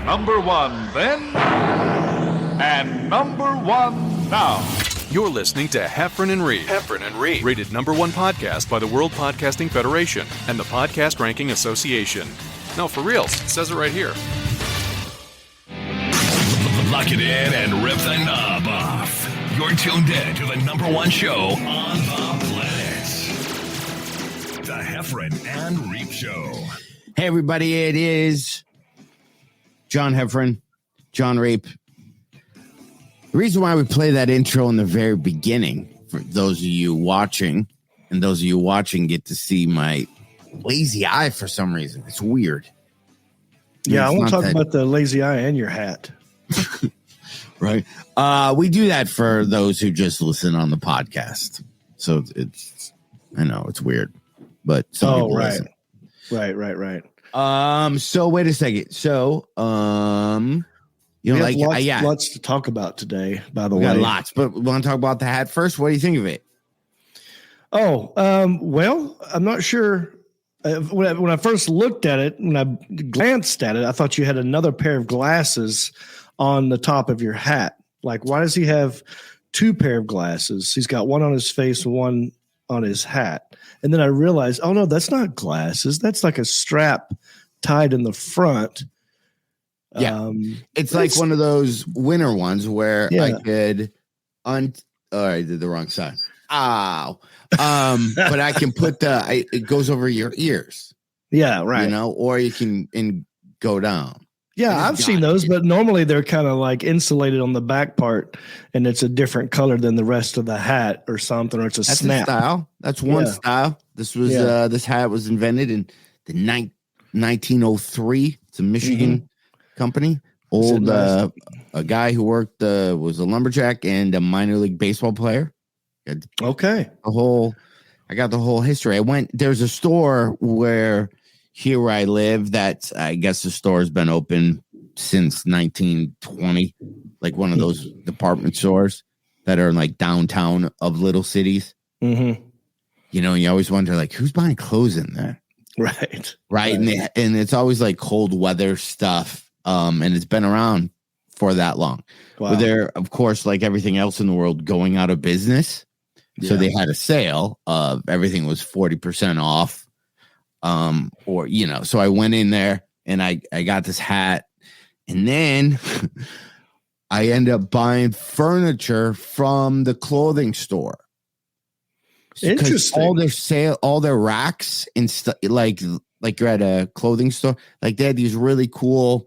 Number one then, and number one now. You're listening to Heffron and Reep. Heffron and Reep. Rated number one podcast by the World Podcasting Federation and the Podcast Ranking Association. No, for real. It says it right here. Lock it in and rip the knob off. You're tuned in to the number one show on the planet. The Heffron and Reep Show. Hey, everybody. It is John Heffron, John Reep. The reason why we play that intro in the very beginning, for those of you watching, and those of you watching get to see my lazy eye for some reason. It's weird. Yeah, I want to talk about the lazy eye and your hat. Right. We do that for those who just listen on the podcast. So it's, I know it's weird, but some people listen. Right. So wait a second. So, you know, we have lots to talk about today, by the way. Got lots, but we want to talk about the hat first. What do you think of it? Oh, well, I'm not sure. When I first looked at it, when I glanced at it, I thought you had another pair of glasses on the top of your hat. Like, why does he have two pair of glasses? He's got one on his face and one on his hat. And then I realized, oh, no, that's not glasses. That's like a strap tied in the front. Yeah. It's like one of those winter ones where I could I did the wrong side. Ow. But I can put it goes over your ears. Yeah, right. You know, or you can go down. Yeah, I've seen those, but normally they're kind of like insulated on the back part, and it's a different color than the rest of the hat or something, or it's That's snap. a style. That's one style. This was this hat was invented in the 1903. It's a Michigan company. Old a guy who worked was a lumberjack and a minor league baseball player. Okay. I got the whole history. There's a store here where I live that I guess the store has been open since 1920, like one of those department stores that are like downtown of little cities. Mm-hmm. You know, and you always wonder like who's buying clothes in there. Right. And it's always like cold weather stuff. And it's been around for that long. Wow. But they're, of course, like everything else in the world, going out of business. So they had a sale of everything was 40% off. So I went in there and I got this hat, and then I end up buying furniture from the clothing store. Interesting. All their racks and stuff, like you're at a clothing store, like they had these really cool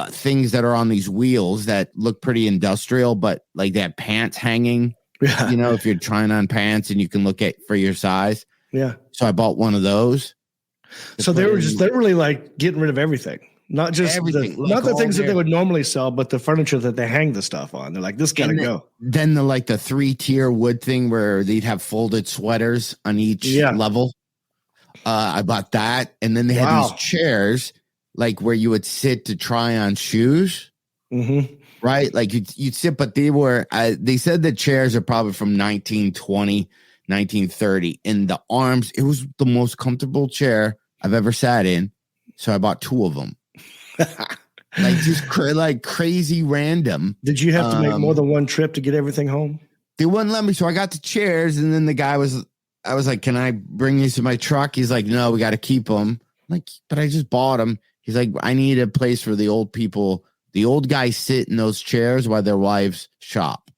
things that are on these wheels that look pretty industrial, but like they have pants hanging. Yeah. You know, if you're trying on pants and you can look at for your size. Yeah. So I bought one of those. So they're really like getting rid of everything, not just not the things that they would normally sell, but the furniture that they hang the stuff on. They're like, this gotta go. Then the 3-tier wood thing where they'd have folded sweaters on each level. I bought that, and then they had these chairs like where you would sit to try on shoes. Mm-hmm. Right, like you'd sit, but they said the chairs are probably from 1920, 1930. And the arms, it was the most comfortable chair I've ever sat in. So I bought two of them. Like just crazy random. Did you have to make more than one trip to get everything home? They wouldn't let me. So I got the chairs, and then I was like, can I bring these to my truck? He's like, no, we got to keep them. I'm like, but I just bought them. He's like, I need a place for the old people. The old guys sit in those chairs while their wives shop.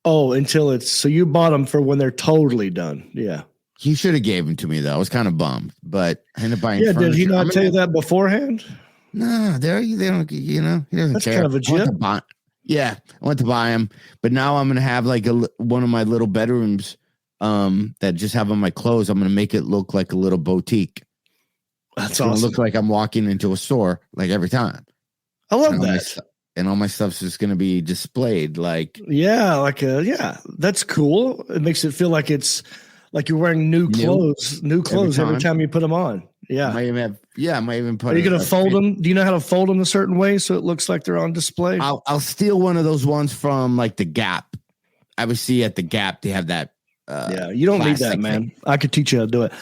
Oh, so you bought them for when they're totally done. Yeah. He should have gave them to me though. I was kind of bummed, but I ended up buying. Yeah. Did he not tell you that beforehand? No, they don't. You know, he doesn't That's care. Kind of a gem. I went to buy them, but now I'm gonna have like one of my little bedrooms that just have on my clothes. I'm gonna make it look like a little boutique. That's awesome. Look like I'm walking into a store like every time. I love that. And all my stuff's just going to be displayed like. Yeah, that's cool. It makes it feel like it's like you're wearing new clothes every time you put them on. Yeah. I might even put. Are you going to fold them? Do you know how to fold them a certain way so it looks like they're on display? I'll steal one of those ones from like the Gap. I would see at the Gap they have that. You don't need that, man. I could teach you how to do it.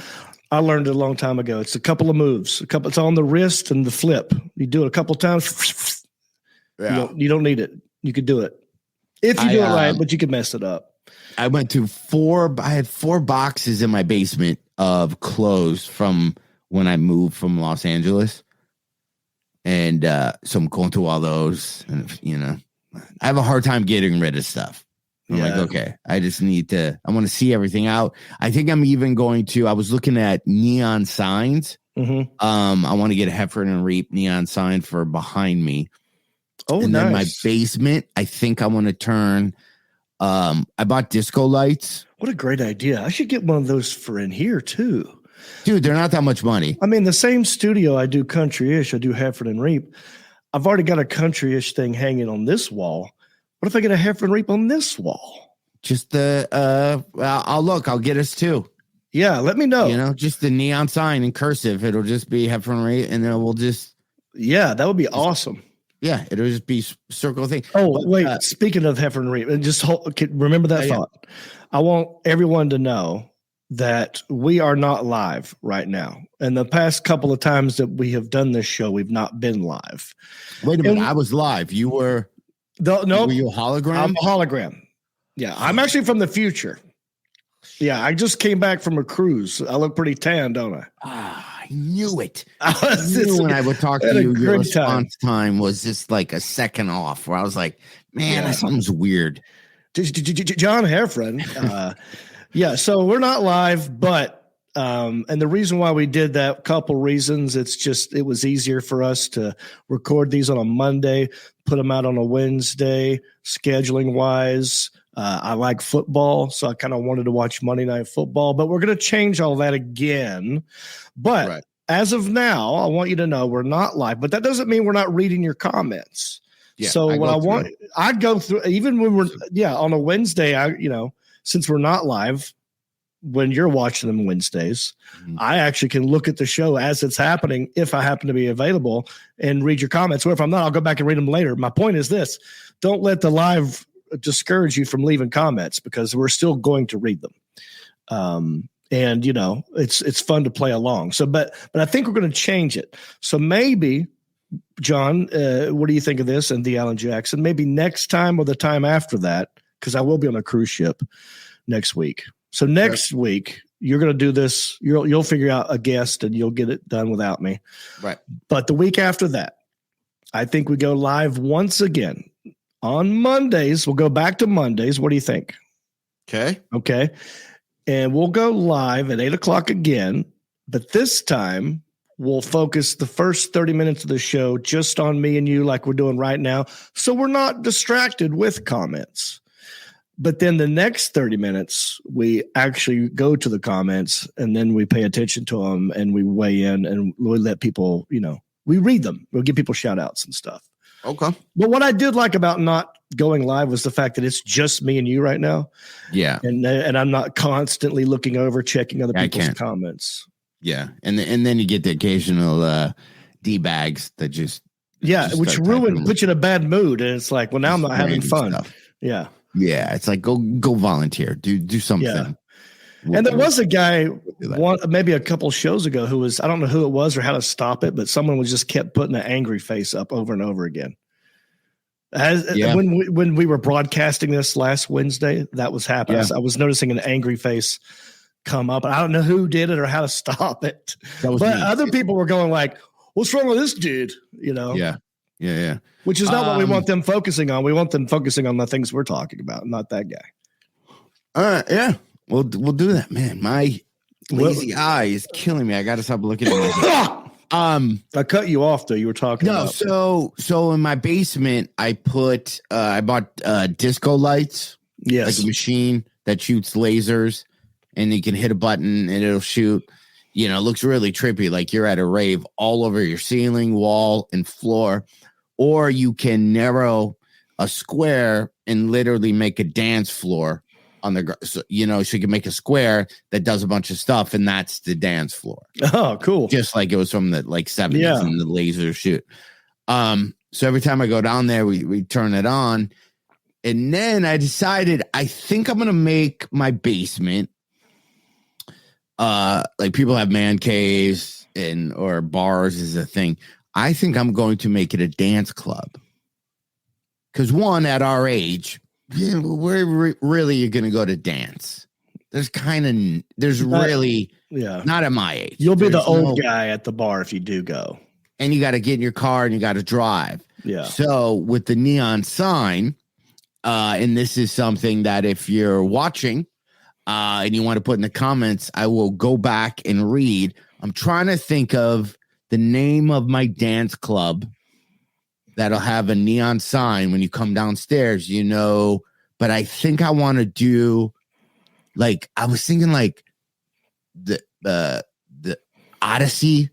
I learned it a long time ago. It's a couple of moves. It's on the wrist and the flip. You do it a couple times. Yeah. You don't need it. You could do it if you do it right, but you could mess it up. I went to I had 4 boxes in my basement of clothes from when I moved from Los Angeles. And so I'm going through all those. And, I have a hard time getting rid of stuff. I'm like, okay, I just I want to see everything out. I think I'm even I was looking at neon signs. Mm-hmm. I want to get a Heffron and Reep neon sign for behind me. Oh, and then my basement, I think I want to turn. I bought disco lights. What a great idea. I should get one of those for in here too. Dude, they're not that much money. I mean, the same studio I do country-ish, I do Heffron and Reep. I've already got a country-ish thing hanging on this wall. What if I get a Heffron Reep on this wall? Just I'll get us 2. Yeah, let me know. Just the neon sign in cursive. It'll just be Heffron Reep, and then we'll just. Yeah, that would be awesome. Yeah, it'll just be circle thing. Oh, wait. Speaking of Heffron Reep, and just remember that thought. Yeah. I want everyone to know that we are not live right now. And the past couple of times that we have done this show, we've not been live. Wait a minute. I was live. You were. No. Were you a hologram? I'm a hologram. Yeah, I'm actually from the future. Yeah, I just came back from a cruise. I look pretty tan, don't I? I knew it. I knew when I would talk to you, your response time was just like a second off, where I was like, man, something's weird. John Heffron. Yeah, so we're not live, but and the reason why we did that, couple reasons. It was easier for us to record these on a Monday, put them out on a Wednesday, scheduling wise. I like football, so I kind of wanted to watch Monday Night Football, but we're going to change all that again. But as of now, I want you to know we're not live, but that doesn't mean we're not reading your comments. Yeah, so I'd go through, even when we're, on a Wednesday, since we're not live, when you're watching them Wednesdays, I actually can look at the show as it's happening if I happen to be available and read your comments. Or if I'm not, I'll go back and read them later. My point is this: don't let the live discourage you from leaving comments, because we're still going to read them. And it's fun to play along. So, but I think we're going to change it. So maybe, John, what do you think of this? And the Alan Jackson, maybe next time or the time after that, because I will be on a cruise ship next week. So next week you're going to do this. You'll figure out a guest and you'll get it done without me. Right. But the week after that, I think we go live once again on Mondays. We'll go back to Mondays. What do you think? Okay. And we'll go live at 8:00 again. But this time we'll focus the first 30 minutes of the show just on me and you, like we're doing right now. So we're not distracted with comments. But then the next 30 minutes, we actually go to the comments and then we pay attention to them and we weigh in and we let people, we read them. We'll give people shout outs and stuff. Okay. But what I did like about not going live was the fact that it's just me and you right now. Yeah. And I'm not constantly looking over, checking other people's comments. Yeah. And then you get the occasional D-bags that which put you in a bad mood. And it's like, well, now I'm not having fun. Stuff. Yeah. Yeah, it's like go volunteer, do something. Yeah. And there was a guy maybe a couple shows ago who was, I don't know who it was or how to stop it, but someone was just kept putting an angry face up over and over again. When we were broadcasting this last Wednesday, that was happening. Yeah. I was noticing an angry face come up. I don't know who did it or how to stop it. But other people were going like, "What's wrong with this dude?" Yeah. Which is not what we want them focusing on. We want them focusing on the things we're talking about, not that guy. Yeah. We'll do that, man. My lazy eye is killing me. I got to stop looking at it. I cut you off though. You were talking about. So in my basement, I bought disco lights. Yes. Like a machine that shoots lasers, and you can hit a button and it'll shoot. It looks really trippy, like you're at a rave all over your ceiling, wall, and floor. Or you can narrow a square and literally make a dance floor on the, so you can make a square that does a bunch of stuff, and that's the dance floor. Oh, cool. Just like it was from the 70s and the laser shoot. So every time I go down there, we turn it on. And then I decided I think I'm going to make my basement like people have man caves or bars is a thing. I think I'm going to make it a dance club. Because one, at our age, where really you're going to go to dance? There's really not at my age. You'll be the old guy at the bar if you do go. And you got to get in your car and you got to drive. Yeah. So with the neon sign, and this is something that if you're watching and you want to put in the comments, I will go back and read. I'm trying to think of the name of my dance club that'll have a neon sign when you come downstairs, but I think I want to do like, I was thinking like the Odyssey,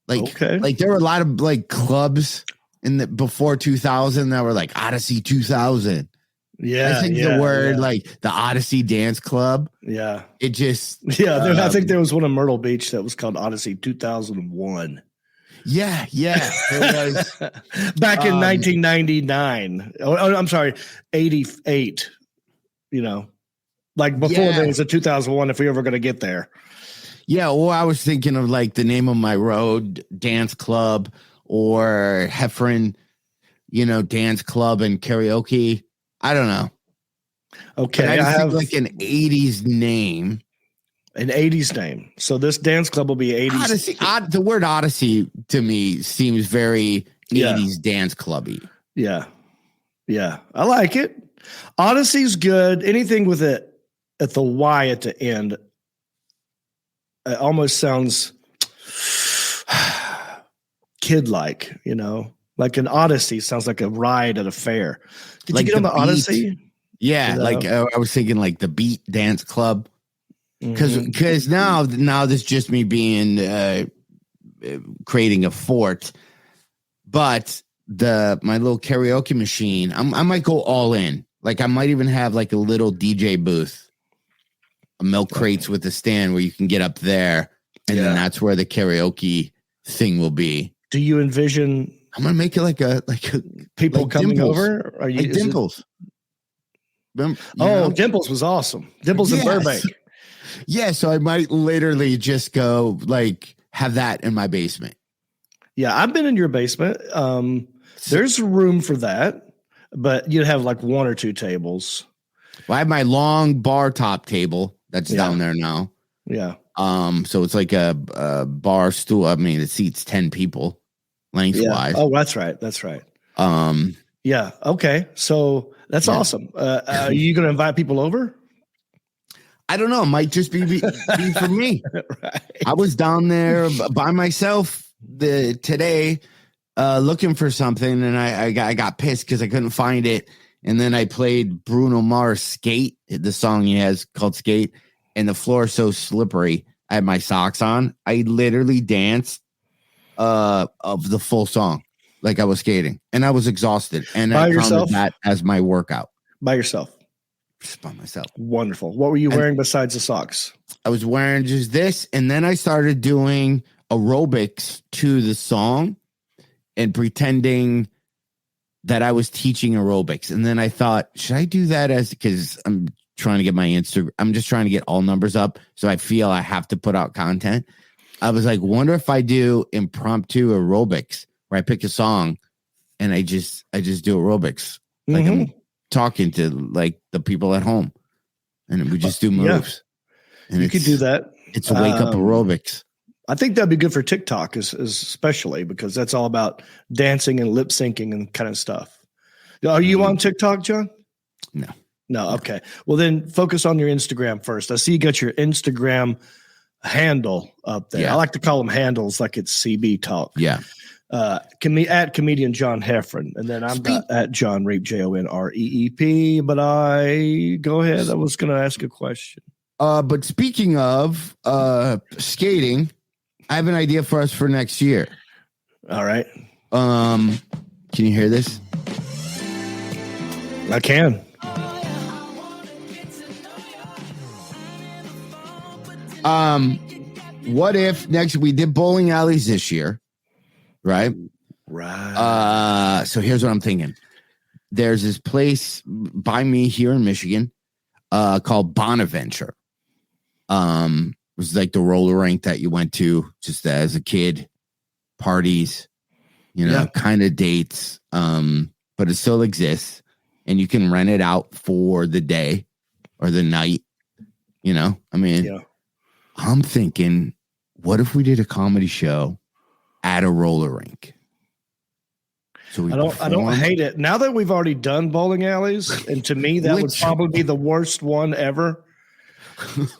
like there were a lot of like clubs in the before 2000 that were like Odyssey 2000. Yeah. I think the word like the Odyssey Dance Club. Yeah. It just, I think there was one in Myrtle Beach that was called Odyssey 2001. Yeah. It was back in 1999. Oh, I'm sorry, 88. Like before there was a 2001. If we ever going to get there. Yeah. Well, I was thinking of like the name of my road, Dance Club, or Heffron, Dance Club and Karaoke. I don't know. Okay, I have like an 80s name. An 80s name. So this dance club will be 80s. Odyssey, the word Odyssey to me seems very 80s dance clubby. Yeah. Yeah. I like it. Odyssey's good. Anything with it at the Y at the end, it almost sounds kid-like, like an Odyssey sounds like a ride at a fair. Did you get on the Odyssey? Yeah. Like I was thinking like the Beat Dance Club. Because now this is just me being creating a fort, but my little karaoke machine, I might go all in. Like I might even have like a little DJ booth, a milk crates with a stand where you can get up there, and then that's where the karaoke thing will be. Do you envision? I'm gonna make it like a people like coming Dimples. over. Are you like Dimples? Dimples was awesome. Dimples in Burbank. Yeah, so I might literally just go like have that in my basement. Yeah, I've been in your basement. There's room for that, but you'd have like one or two tables. Well, I have my long bar top table that's down there now. Yeah. So it's like a bar stool. I mean, it seats 10 people lengthwise. Oh, that's right. Yeah. Okay. So that's awesome. Are you going to invite people over? I don't know. It might just be for me. Right. I was down there by myself today looking for something, and I got pissed because I couldn't find it. And then I played Bruno Mars Skate, the song he has called Skate, and the floor is so slippery. I had my socks on. I literally danced of the full song like I was skating, and I was exhausted. And I counted that as my workout. By yourself? Just by myself. Wonderful. What were you wearing besides the socks? I was wearing just this, and then I started doing aerobics to the song and pretending that I was teaching aerobics. And then I thought, should I do that because I'm trying to get my Instagram. I'm just trying to get all numbers up. So I feel I have to put out content. I was like, wonder if I do impromptu aerobics where I pick a song and I just do aerobics. Like I'm talking to like the people at home and we just do moves. Yeah. And you could do that. It's a wake up aerobics. I think that'd be good for TikTok, especially because that's all about dancing and lip syncing and kind of stuff. Are you on TikTok, John? No. Okay. Well, then focus on your Instagram first. I see you got your Instagram handle up there. Yeah. I like to call them handles like it's CB talk. Yeah. At comedian John Heffron. And then I'm at John Reep, JONREEP. But go ahead. I was going to ask a question. But speaking of skating, I have an idea for us for next year. All right. Can you hear this? I can. What if we did bowling alleys this year, right? Right. So here's what I'm thinking. There's this place by me here in Michigan, called Bonaventure. was like the roller rink that you went to just as a kid, parties, kind of dates. But it still exists, and you can rent it out for the day or the night. I'm thinking, what if we did a comedy show at a roller rink? So I don't hate it. Now that we've already done bowling alleys, and to me, that would probably be the worst one ever.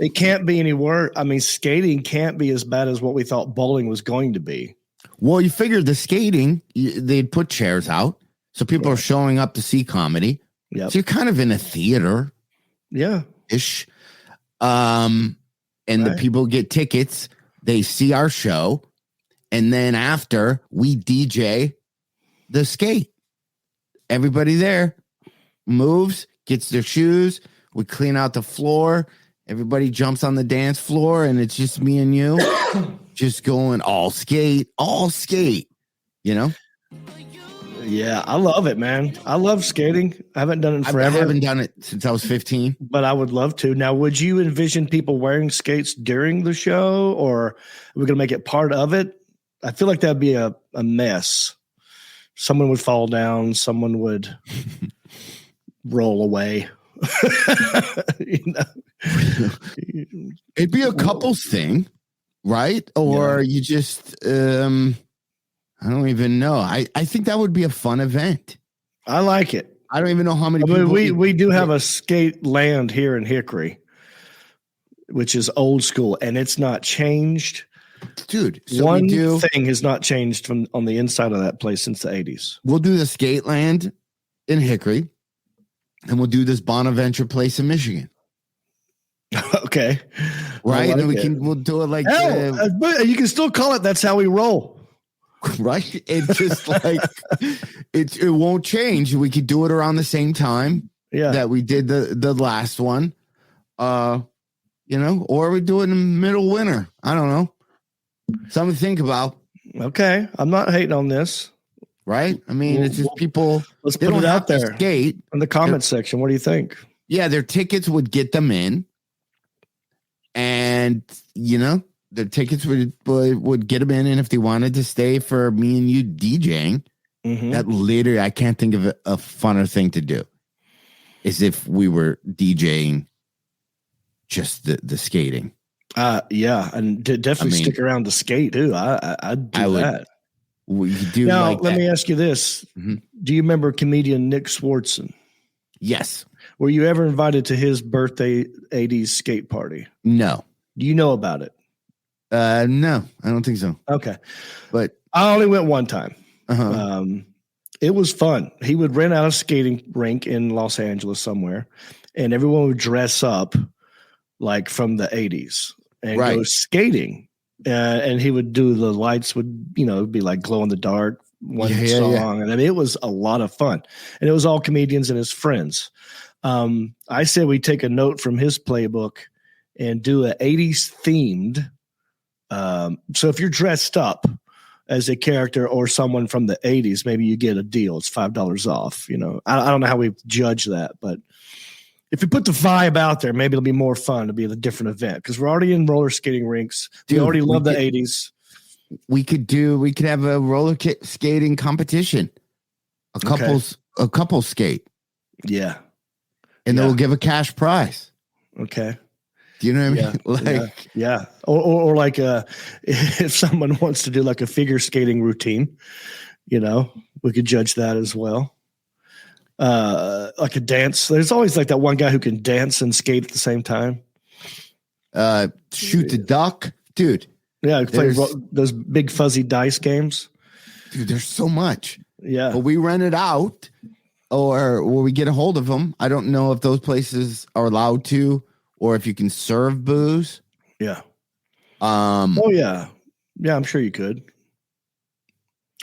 It can't be any worse. I mean, skating can't be as bad as what we thought bowling was going to be. Well, you figure the skating, they'd put chairs out, so people are showing up to see comedy. Yep. So you're kind of in a theater. Yeah. Ish. And the people get tickets. They see our show. And then after, we DJ the skate. Everybody there moves, gets their shoes. We clean out the floor. Everybody jumps on the dance floor, and it's just me and you just going all skate. Yeah, I love it, man. I love skating. I haven't done it forever. I haven't done it since I was 15. But I would love to. Now, would you envision people wearing skates during the show, or are we going to make it part of it? I feel like that'd be a mess. Someone would fall down. Someone would roll away. It'd be a couples thing, right? Or you just... I don't even know. I think that would be a fun event. I like it. I don't even know how many people. We do have a skate land here in Hickory, which is old school, and it's not changed. Dude, so one thing has not changed from on the inside of that place since the 80s. We'll do the skate land in Hickory, and we'll do this Bonaventure place in Michigan. Okay. Right? Like, and then we'll do it like but you can still call it That's How We Roll. Right? It's just like it won't change. We could do it around the same time that we did the last one. Or we do it in the middle of winter. I don't know. Something to think about. Okay. I'm not hating on this. Right? I mean, it's just people. Let's put it out there. Skate in the comment section. What do you think? Yeah, their tickets would get them in. And, the tickets would get them in, and if they wanted to stay for me and you DJing, that literally, I can't think of a funner thing to do, is if we were DJing just the skating. Yeah, and definitely stick around to skate too. I'd do that. We do. Now, like let me ask you this: do you remember comedian Nick Swartzen? Yes. Were you ever invited to his birthday '80s skate party? No. Do you know about it? No, I don't think so. Okay. But I only went one time. It was fun. He would rent out a skating rink in Los Angeles somewhere, and everyone would dress up like from the 80s and go skating. And he would do the lights would, be like glow in the dark, one song. Yeah. And I mean, it was a lot of fun. And it was all comedians and his friends. I said we take a note from his playbook and do a 80s themed. So if you're dressed up as a character or someone from the 80s, maybe you get a deal. It's $5 off. I don't know how we judge that, but if you put the vibe out there, maybe it'll be more fun to be a different event, because we're already in roller skating rinks. Dude, we already love the 80s. We could have a roller skating competition, a couples skate. Yeah. And then we'll give a cash prize. Okay. Do you know what I mean? Yeah. Or like if someone wants to do like a figure skating routine, we could judge that as well. Like a dance. There's always like that one guy who can dance and skate at the same time. Shoot the duck, dude. Yeah, play those big fuzzy dice games. Dude, there's so much. Yeah. But we rent it out, or we get a hold of them. I don't know if those places are allowed to, or if you can serve booze. Yeah. Oh yeah. Yeah, I'm sure you could.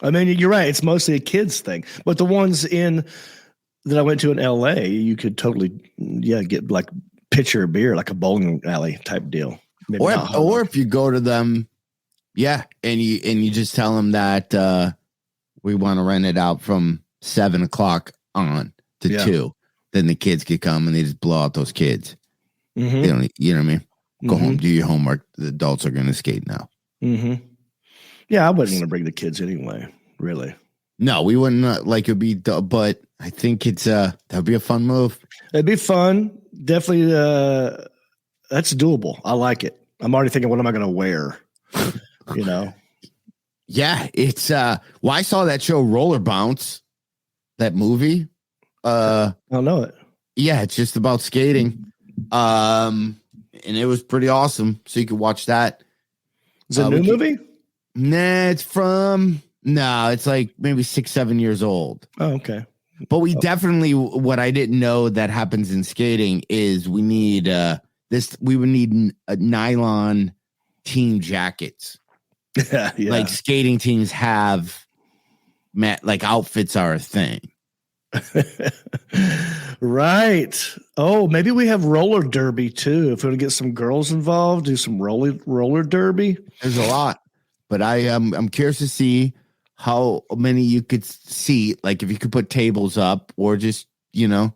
I mean, you're right. It's mostly a kids thing, but the ones that I went to in LA, you could totally, get like pitcher of beer, like a bowling alley type deal. Maybe or if you go to them, and you just tell them that we want to rent it out from 7:00 on to 2, then the kids could come and they just blow out those kids. They don't, you know what I mean? Go home, do your homework. The adults are going to skate now. Mm-hmm. Yeah, I wasn't going to bring the kids anyway, really. No, we wouldn't like it be, but I think it's that'd be a fun move. It'd be fun. Definitely, that's doable. I like it. I'm already thinking, what am I going to wear? You know? Yeah, it's well, I saw that show Roller Bounce, that movie. I don't know it. Yeah, it's just about skating. And it was pretty awesome. So you could watch that. Is it a new movie? Nah, it's like maybe 6-7 years old. Oh, okay. But we definitely, what I didn't know that happens in skating is we need we would need nylon team jackets. Yeah. Like skating teams have, like outfits are a thing. Right. Oh, maybe we have roller derby too. If we want to get some girls involved, do some roller derby. There's a lot, but I'm curious to see how many you could see. Like if you could put tables up, or just there's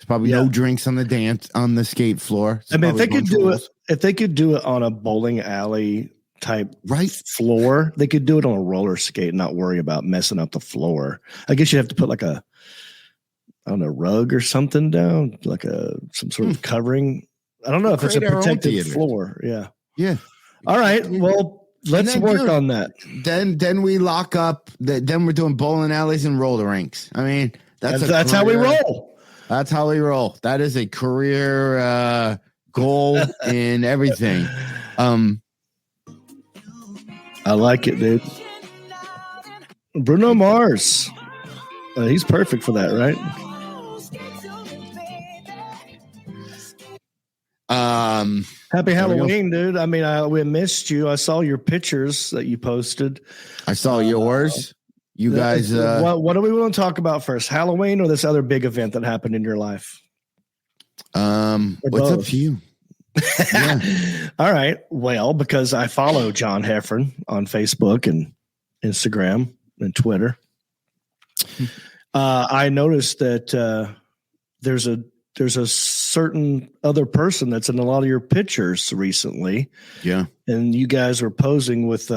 probably no drinks on the skate floor. I mean, if they could do it on a bowling alley type floor, they could do it on a roller skate and not worry about messing up the floor. I guess you have to put like a rug or something down, like some sort of covering. I don't know if it's a protected floor. Yeah. Yeah. All right. Well, let's work on that. Then we lock up. Then we're doing bowling alleys and roller rinks. I mean, that's how we roll. That's how we roll. That is a career goal in everything. I like it, dude. Bruno Mars. He's perfect for that, right? Happy Halloween, dude. I mean, we missed you. I saw your pictures that you posted. I saw yours. You guys. What do we want to talk about first? Halloween or this other big event that happened in your life? What's up to you? Yeah. All right. Well, because I follow John Heffron on Facebook and Instagram and Twitter, I noticed that there's a certain other person that's in a lot of your pictures recently. Yeah. And you guys were posing with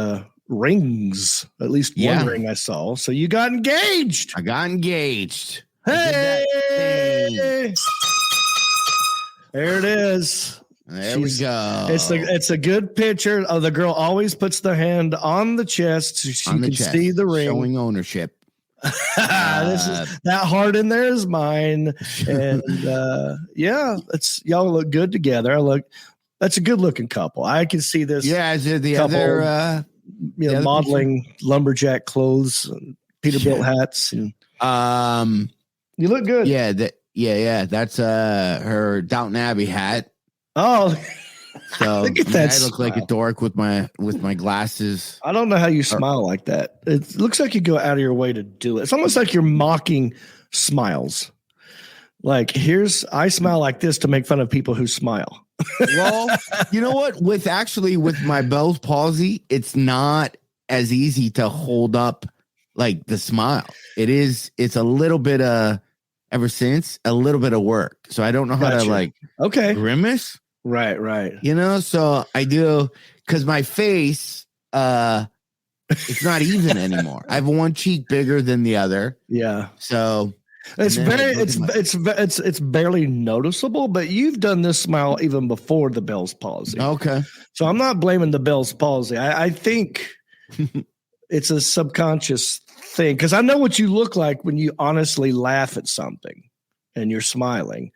rings, at least one ring I saw. So you got engaged. I got engaged. Hey. There it is. There we go. It's a good picture. The girl always puts the hand on the chest so she can see the ring. Showing ownership. That heart in there is mine. And y'all look good together. That's a good looking couple. I can see this. Yeah, the couple, other modeling picture. Lumberjack clothes and Peterbilt hats. And you look good. Yeah. That's her Downton Abbey hat. Oh, so look at that! I look like a dork with my glasses. I don't know how you smile like that. It looks like you go out of your way to do it. It's almost like you're mocking smiles. Like I smile like this to make fun of people who smile. Well, you know what? With my Bell's palsy, it's not as easy to hold up like the smile. It's a little bit a little bit of work. So I don't know how to grimace. Right. So I do, because my face, it's not even anymore. I have one cheek bigger than the other. Yeah. So it's barely noticeable, but you've done this smile even before the Bell's palsy. Okay. So I'm not blaming the Bell's palsy. I think it's a subconscious thing, because I know what you look like when you honestly laugh at something and you're smiling.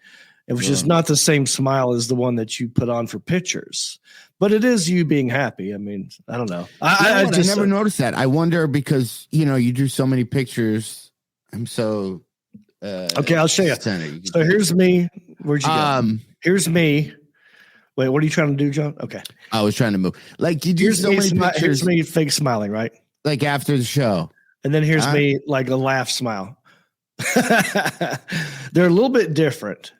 It was just not the same smile as the one that you put on for pictures, but it is you being happy. I mean, I don't know. I never noticed that. I wonder, because you do so many pictures. I'm so okay. I'll show you. So here's me. Where'd you go? Here's me. Wait, what are you trying to do, John? Okay. I was trying to move. Like, you do so many pictures. Here's me fake smiling, right? Like after the show. And then here's me like a laugh smile. They're a little bit different.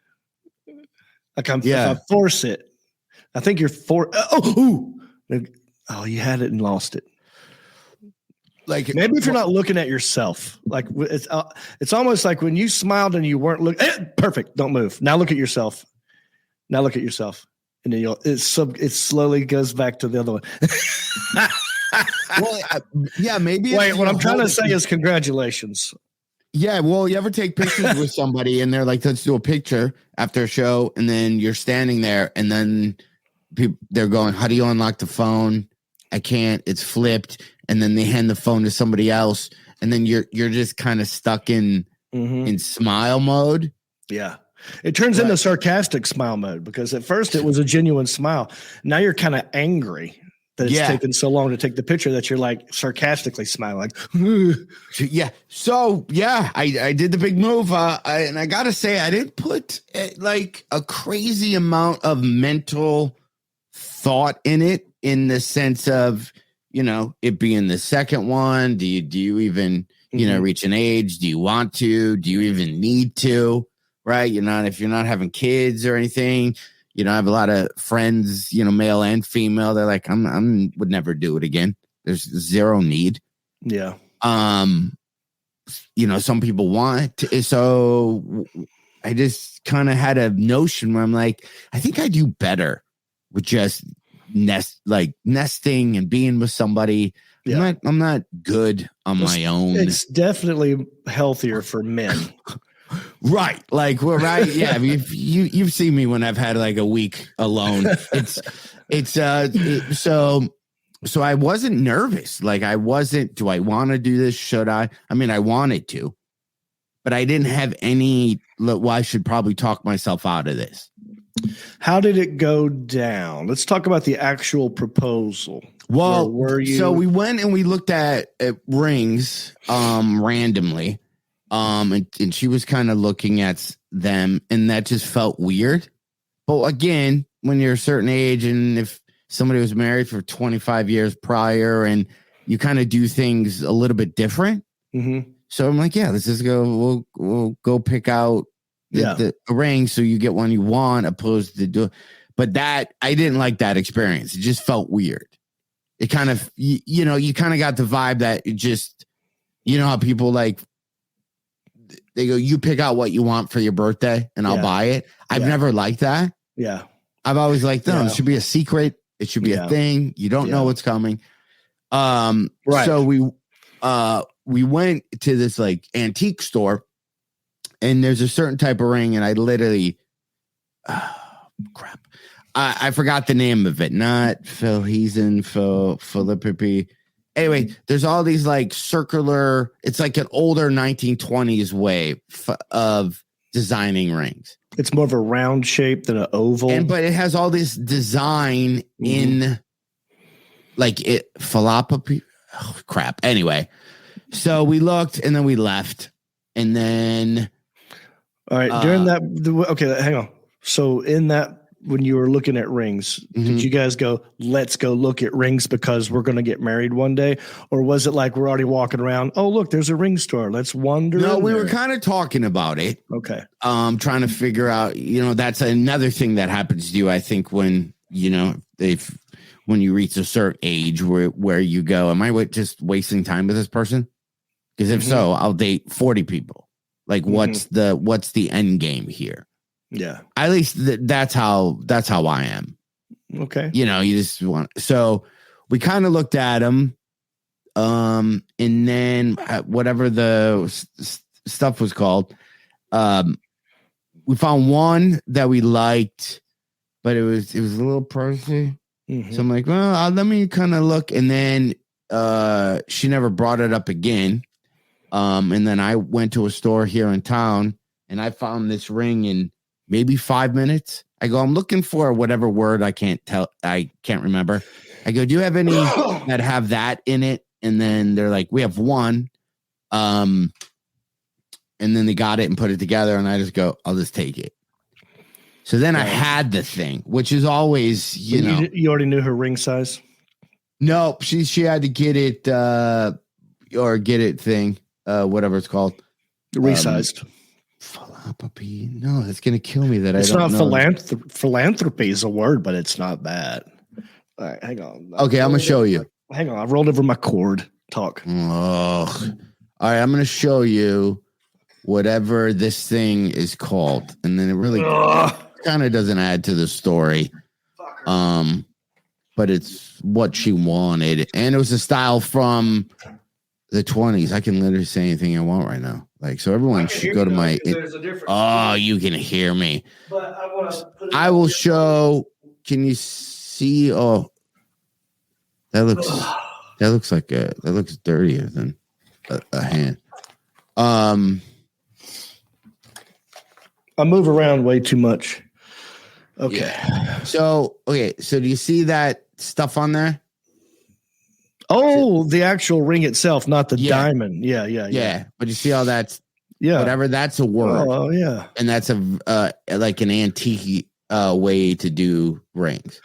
Like if I force it, I think you're you had it and lost it. Like maybe if you're not looking at yourself, like it's almost like when you smiled and you weren't looking. Perfect. Don't move. Now look at yourself. and then it slowly goes back to the other one. Well, yeah, maybe. Wait, what I'm trying to say is congratulations. Yeah, well, you ever take pictures with somebody and they're like, let's do a picture after a show, and then you're standing there, and then they're going, how do you unlock the phone? I can't, it's flipped, and then they hand the phone to somebody else, and then you're just kind of stuck in smile mode. Yeah. It turns into sarcastic smile mode, because at first it was a genuine smile. Now you're kind of angry that it's taken so long to take the picture that you're like sarcastically smiling. Yeah. So I did the big move. And I got to say, I didn't put like a crazy amount of mental thought in it, in the sense of, it being the second one. Do you even, reach an age? Do you want to? Do you even need to? Right. If you're not having kids or anything. I have a lot of friends, male and female. They're like, would never do it again. There's zero need. Yeah. Some people want to, so I just kind of had a notion where I'm like, I think I do better with just nesting and being with somebody. Yeah. I'm not good on my own. It's definitely healthier for men. Right. Like, well, right. Yeah. I mean, you've seen me when I've had like a week alone. So I wasn't nervous. Like, do I want to do this? Should I? I mean, I wanted to, but I didn't have I should probably talk myself out of this. How did it go down? Let's talk about the actual proposal. Well, so we went and we looked at rings randomly. And she was kind of looking at them, and that just felt weird. But again, when you're a certain age, and if somebody was married for 25 years prior, and you kind of do things a little bit different. Mm-hmm. So I'm like, let's just go. We'll go pick out the ring, so you get one you want, opposed to do. But that, I didn't like that experience. It just felt weird. It kind of, you kind of got the vibe that it just, how people like. They go, you pick out what you want for your birthday and I'll buy it. I've never liked that. Yeah. I've always liked, no, it should be a secret. It should be a thing. You don't know what's coming. Right. So we went to this like antique store, and there's a certain type of ring, and I literally, crap. I forgot the name of it. Not Philheisen, Philippi. Anyway, there's all these like circular, it's like an older 1920s way of designing rings. It's more of a round shape than an oval. But it has all this design in like it, philopopy. Oh, crap. Anyway, so we looked and then we left. And then. All right. During that. Okay, hang on. So in that, when you were looking at rings, did you guys go, let's go look at rings because we're going to get married one day? Or was it like we're already walking around, oh, look, there's a ring store. Let's wander. No, we were kind of talking about it. Okay. Trying to figure out, that's another thing that happens to you, I think, when, when you reach a certain age where you go, am I just wasting time with this person? Because if so, I'll date 40 people. Like, what's the end game here? Yeah. At least that's how I am. Okay. You just want. So we kind of looked at them, and then whatever the stuff was called, we found one that we liked, but it was a little pricey. So I'm like, well, let me kind of look, and then she never brought it up again. And then I went to a store here in town, and I found this ring in maybe 5 minutes. I go, I'm looking for whatever word I can't remember. I go, do you have any that have that in it? And then they're like, we have one. And then they got it and put it together, and I just go, I'll just take it. So then I had the thing, which is always, you already knew her ring size? No, she had to get it or get it thing, whatever it's called. Resized. Philanthropy. No, that's going to kill me that it's I don't know. It's not philanthropy is a word, but it's not bad. All right, hang on. Okay, I'm going to show you. Hang on. I rolled over my cord. Talk. Oh. All right, I'm going to show you whatever this thing is called. And then it really kind of doesn't add to the story. But it's what she wanted, and it was a style from the 20s. I can literally say anything I want right now. Like, so everyone should go to my. You can hear me. But I want to. I will show. Can you see? Oh, that looks dirtier than a hand. I move around way too much. Okay. Yeah. So do you see that stuff on there? Oh, the actual ring itself, not the diamond. Yeah. But you see how that's whatever. That's a word. Oh yeah. And that's a like an antique way to do rings.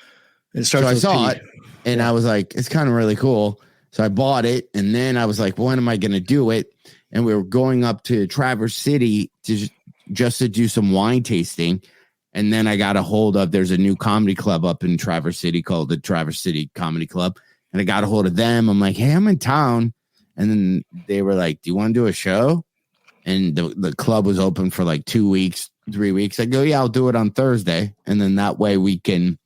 So I saw it, and I was like, it's kind of really cool. So I bought it, and then I was like, when am I going to do it? And we were going up to Traverse City just to do some wine tasting. And then I got a hold of, there's a new comedy club up in Traverse City called the Traverse City Comedy Club. And I got a hold of them. I'm like, hey, I'm in town. And then they were like, do you want to do a show? And the club was open for like 2 weeks, 3 weeks. I go, yeah, I'll do it on Thursday. And then that way we can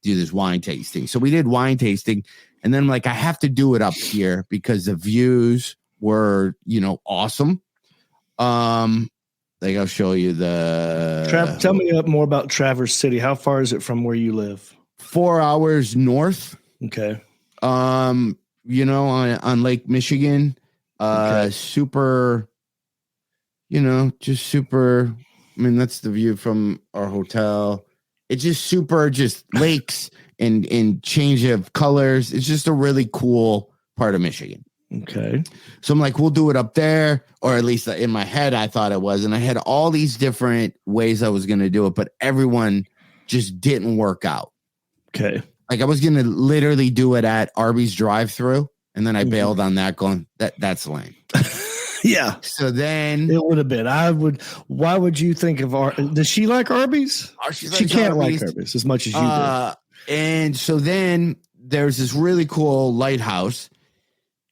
do this wine tasting. So we did wine tasting. And then I'm like, I have to do it up here because the views were, awesome. Like, I'll show you the. Tell me more about Traverse City. How far is it from where you live? 4 hours north. Okay. On Lake Michigan. Super. Just super. I mean, that's the view from our hotel. It's just super, just lakes and change of colors. It's just a really cool part of Michigan. Okay. So I'm like, we'll do it up there, or at least in my head, I thought it was. And I had all these different ways I was going to do it, but everyone just didn't work out. Okay. Like, I was going to literally do it at Arby's drive-thru, and then I bailed on that, going, that's lame. Yeah. So then it would have been. Why would you think of does she like Arby's? She can't like Arby's as much as you do. And so then there's this really cool lighthouse,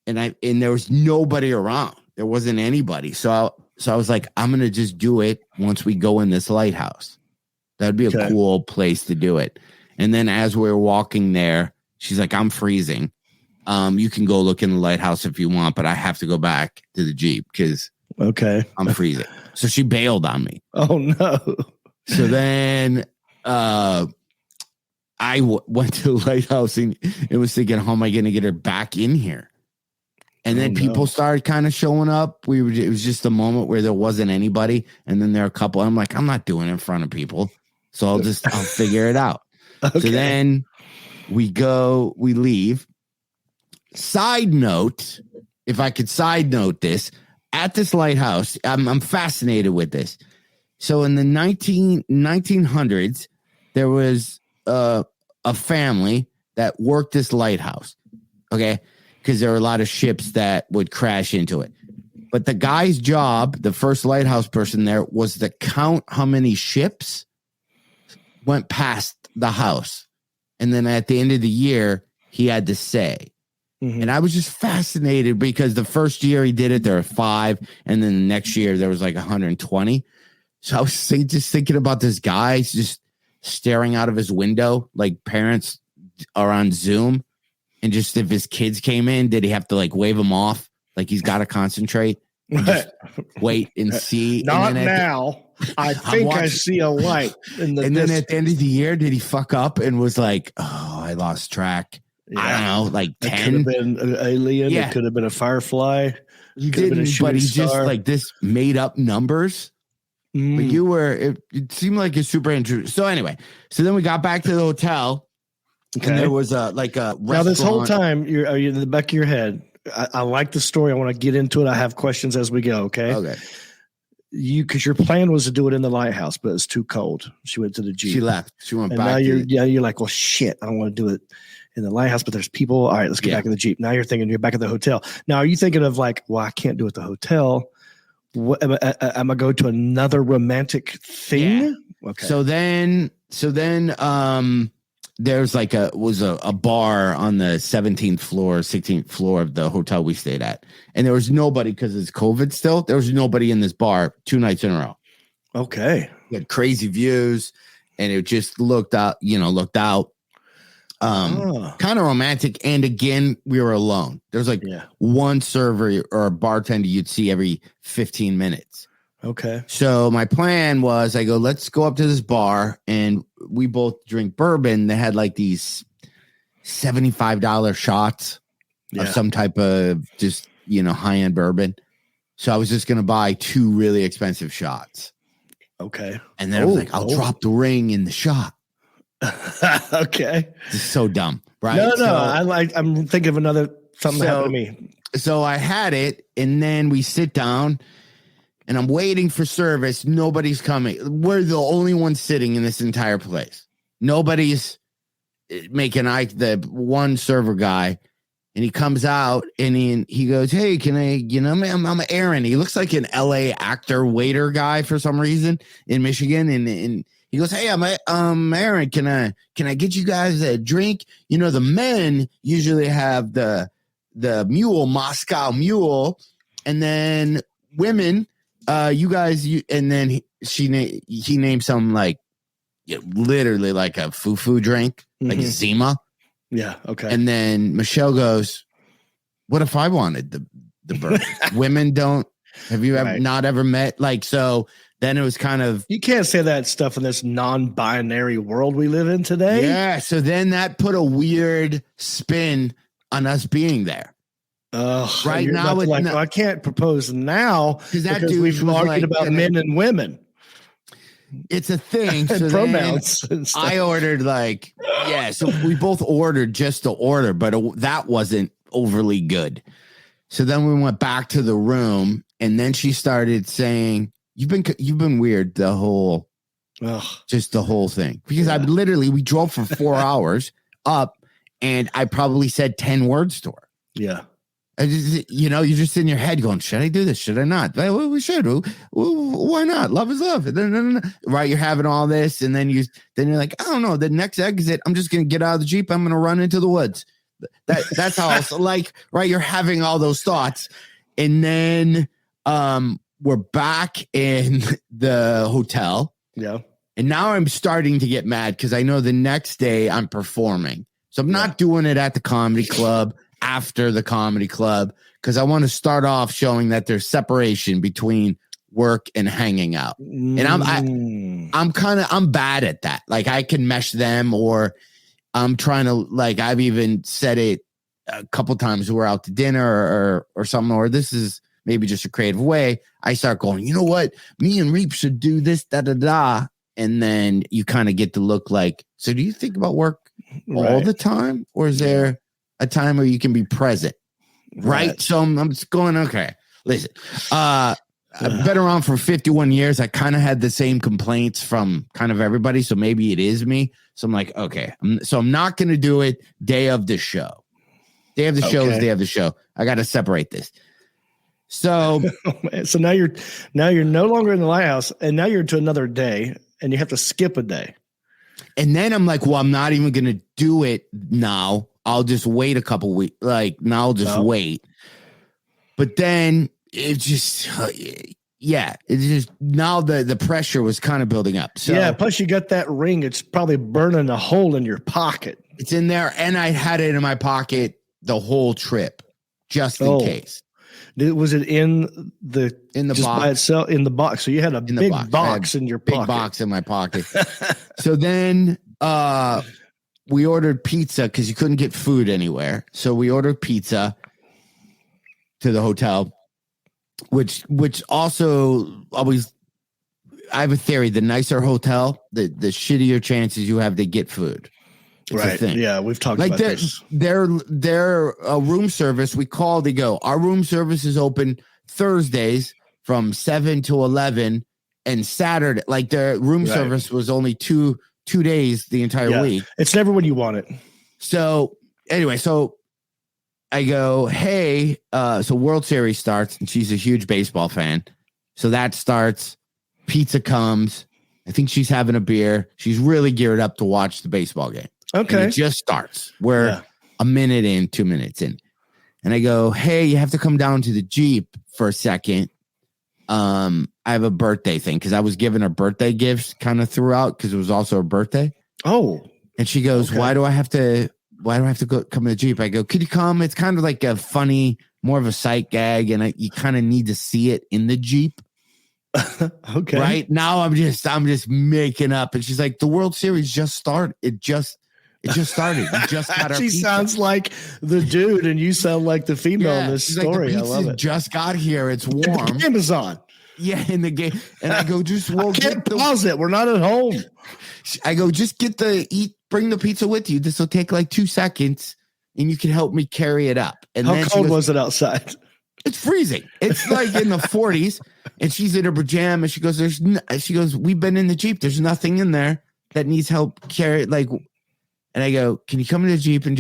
and there was nobody around. There wasn't anybody. So I was like, I'm gonna just do it once we go in this lighthouse. That'd be a cool place to do it. And then as we were walking there, she's like, I'm freezing. You can go look in the lighthouse if you want, but I have to go back to the Jeep because I'm freezing. So she bailed on me. Oh no. So then I went to the lighthouse and was thinking, how am I going to get her back in here? And then people started kind of showing up. It was just a moment where there wasn't anybody. And then there are a couple. I'm like, I'm not doing it in front of people. So I'll figure it out. Okay. So then we leave. Side note, if I could side note this, at this lighthouse, I'm fascinated with this. So in the 1900s, there was a family that worked this lighthouse. Okay. Because there were a lot of ships that would crash into it. But the guy's job, the first lighthouse person there, was to count how many ships went past the house. And then at the end of the year, he had to say. Mm-hmm. And I was just fascinated because the first year he did it, there were 5. And then the next year, there was like 120. So I was just thinking about this guy just staring out of his window, like parents are on Zoom. And just if his kids came in, did he have to like wave them off? Like he's got to concentrate, just wait and see. Not now. I think I see a light in the And then at the end of the year, did he fuck up and was like, oh, I lost track? Yeah. I don't know, like 10. It could have been an alien. Yeah. It could have been a firefly. He didn't, but he just like this made up numbers. But it seemed like it's super interesting. So anyway, then we got back to the hotel. Okay. And there was a restaurant. Now this whole time are you in the back of your head? I like the story. I want to get into it. I have questions as we go. Okay. Because your plan was to do it in the lighthouse, but it's too cold. She went to the Jeep. She left. She went and back. Now you're like, well, shit. I don't want to do it in the lighthouse, but there's people. All right, let's get back in the Jeep. Now you're thinking you're back at the hotel. Now are you thinking of like, well, I can't do it at the hotel. What am I go to another romantic thing? Yeah. Okay. So then there's like a bar on the 17th floor, 16th floor of the hotel we stayed at. And there was nobody because it's COVID still. There was nobody in this bar 2 nights in a row. Okay. We had crazy views and it just looked out. Kind of romantic. And again, we were alone. There's like one server or a bartender you'd see every 15 minutes. Okay. So my plan was I go, let's go up to this bar and we both drink bourbon. They had like these $75 shots of some type of just, high-end bourbon. So I was just going to buy 2 really expensive shots. Okay. And then I was like, I'll drop the ring in the shot. Okay. It's so dumb, right? No. I'm thinking of something happened to me. So I had it, and then we sit down, and I'm waiting for service. Nobody's coming. We're the only ones sitting in this entire place. Nobody's making the one server guy, and he comes out, and he goes, "Hey, can I? I'm Aaron." He looks like an LA actor waiter guy for some reason in Michigan, and he goes, "Hey, I'm Aaron. Can I get you guys a drink? The men usually have the Moscow Mule, and then women, you guys, and then he named some like literally like a foo drink, like Zima." Yeah. Okay. And then Michelle goes, "What if I wanted the bourbon?" Women don't. Have you ever met like so? Then it was kind of... You can't say that stuff in this non-binary world we live in today. Yeah, so then that put a weird spin on us being there. Right now, I can't propose now because we've argued about men and women. It's a thing. And so pronouns. And stuff. I ordered so we both ordered just to order, but that wasn't overly good. So then we went back to the room, and then she started saying... You've been weird the whole thing because we drove for 4 hours up and I probably said 10 words to her. Yeah. I just, you're just in your head going, should I do this? Should I not? Well, we should. Why not? Love is love. Right. You're having all this. And then you're like, I don't know. The next exit, I'm just going to get out of the Jeep. I'm going to run into the woods. That's how it's like, right. You're having all those thoughts. And then, we're back in the hotel. Yeah. And now I'm starting to get mad because I know the next day I'm performing. So I'm not doing it at the comedy club after the comedy club because I want to start off showing that there's separation between work and hanging out. And I'm bad at that. Like I can mesh them or I'm trying to I've even said it a couple times. We're out to dinner or something, or this is maybe just a creative way. I start going, you know what? Me and Reep should do this, da-da-da. And then you kind of get to look like, so do you think about work all the time? Or is there a time where you can be present? Right? So I'm just going, okay, listen. I've been around for 51 years. I kind of had the same complaints from kind of everybody. So maybe it is me. So I'm like, okay. I'm not going to do it day of the show. Day of the show is day of the show. I got to separate this. So now you're no longer in the lighthouse, and now you're to another day, and you have to skip a day. And then I'm like, well, I'm not even going to do it now. I'll just wait a couple weeks. Now I'll just wait. But then it just, it's just now the pressure was kind of building up. So plus you got that ring. It's probably burning a hole in your pocket. It's in there, and I had it in my pocket the whole trip, just in case. Was it in the box by itself in the box? So you had a big box in your pocket. Big box in my pocket. So then we ordered pizza because you couldn't get food anywhere. So we ordered pizza to the hotel, which also always. I have a theory: the nicer hotel, the shittier chances you have to get food. It's Yeah, we've talked about this. Their room service, we called, they go, our room service is open Thursdays from 7 to 11 and Saturday. Like their room service was only two days the entire week. It's never when you want it. So anyway, so I go, hey, so World Series starts and she's a huge baseball fan. So that starts, pizza comes. I think she's having a beer. She's really geared up to watch the baseball game. Okay. And it just starts. We're a minute in, 2 minutes in. And I go, hey, you have to come down to the Jeep for a second. I have a birthday thing because I was giving her birthday gifts kind of throughout because it was also her birthday. Oh. And she goes, why do I have to go come in the Jeep? I go, could you come? It's kind of like a funny, more of a sight gag. And you kind of need to see it in the Jeep. Okay. Right now I'm just making up. And she's like, the World Series just started. It just started. We just got our She pizza. sounds like the dude and you sound like the female in this story. Like, I love it. Just got here. It's warm. The game is on. Yeah, in the game. And I go, pause it. We're not at home. I go, just bring the pizza with you. This will take like 2 seconds and you can help me carry it up. And how cold was it outside? It's freezing. It's like in the 40s, and she's in her pajamas. She goes, we've been in the Jeep. There's nothing in there that needs help carry. Like, and I go, can you come in the Jeep and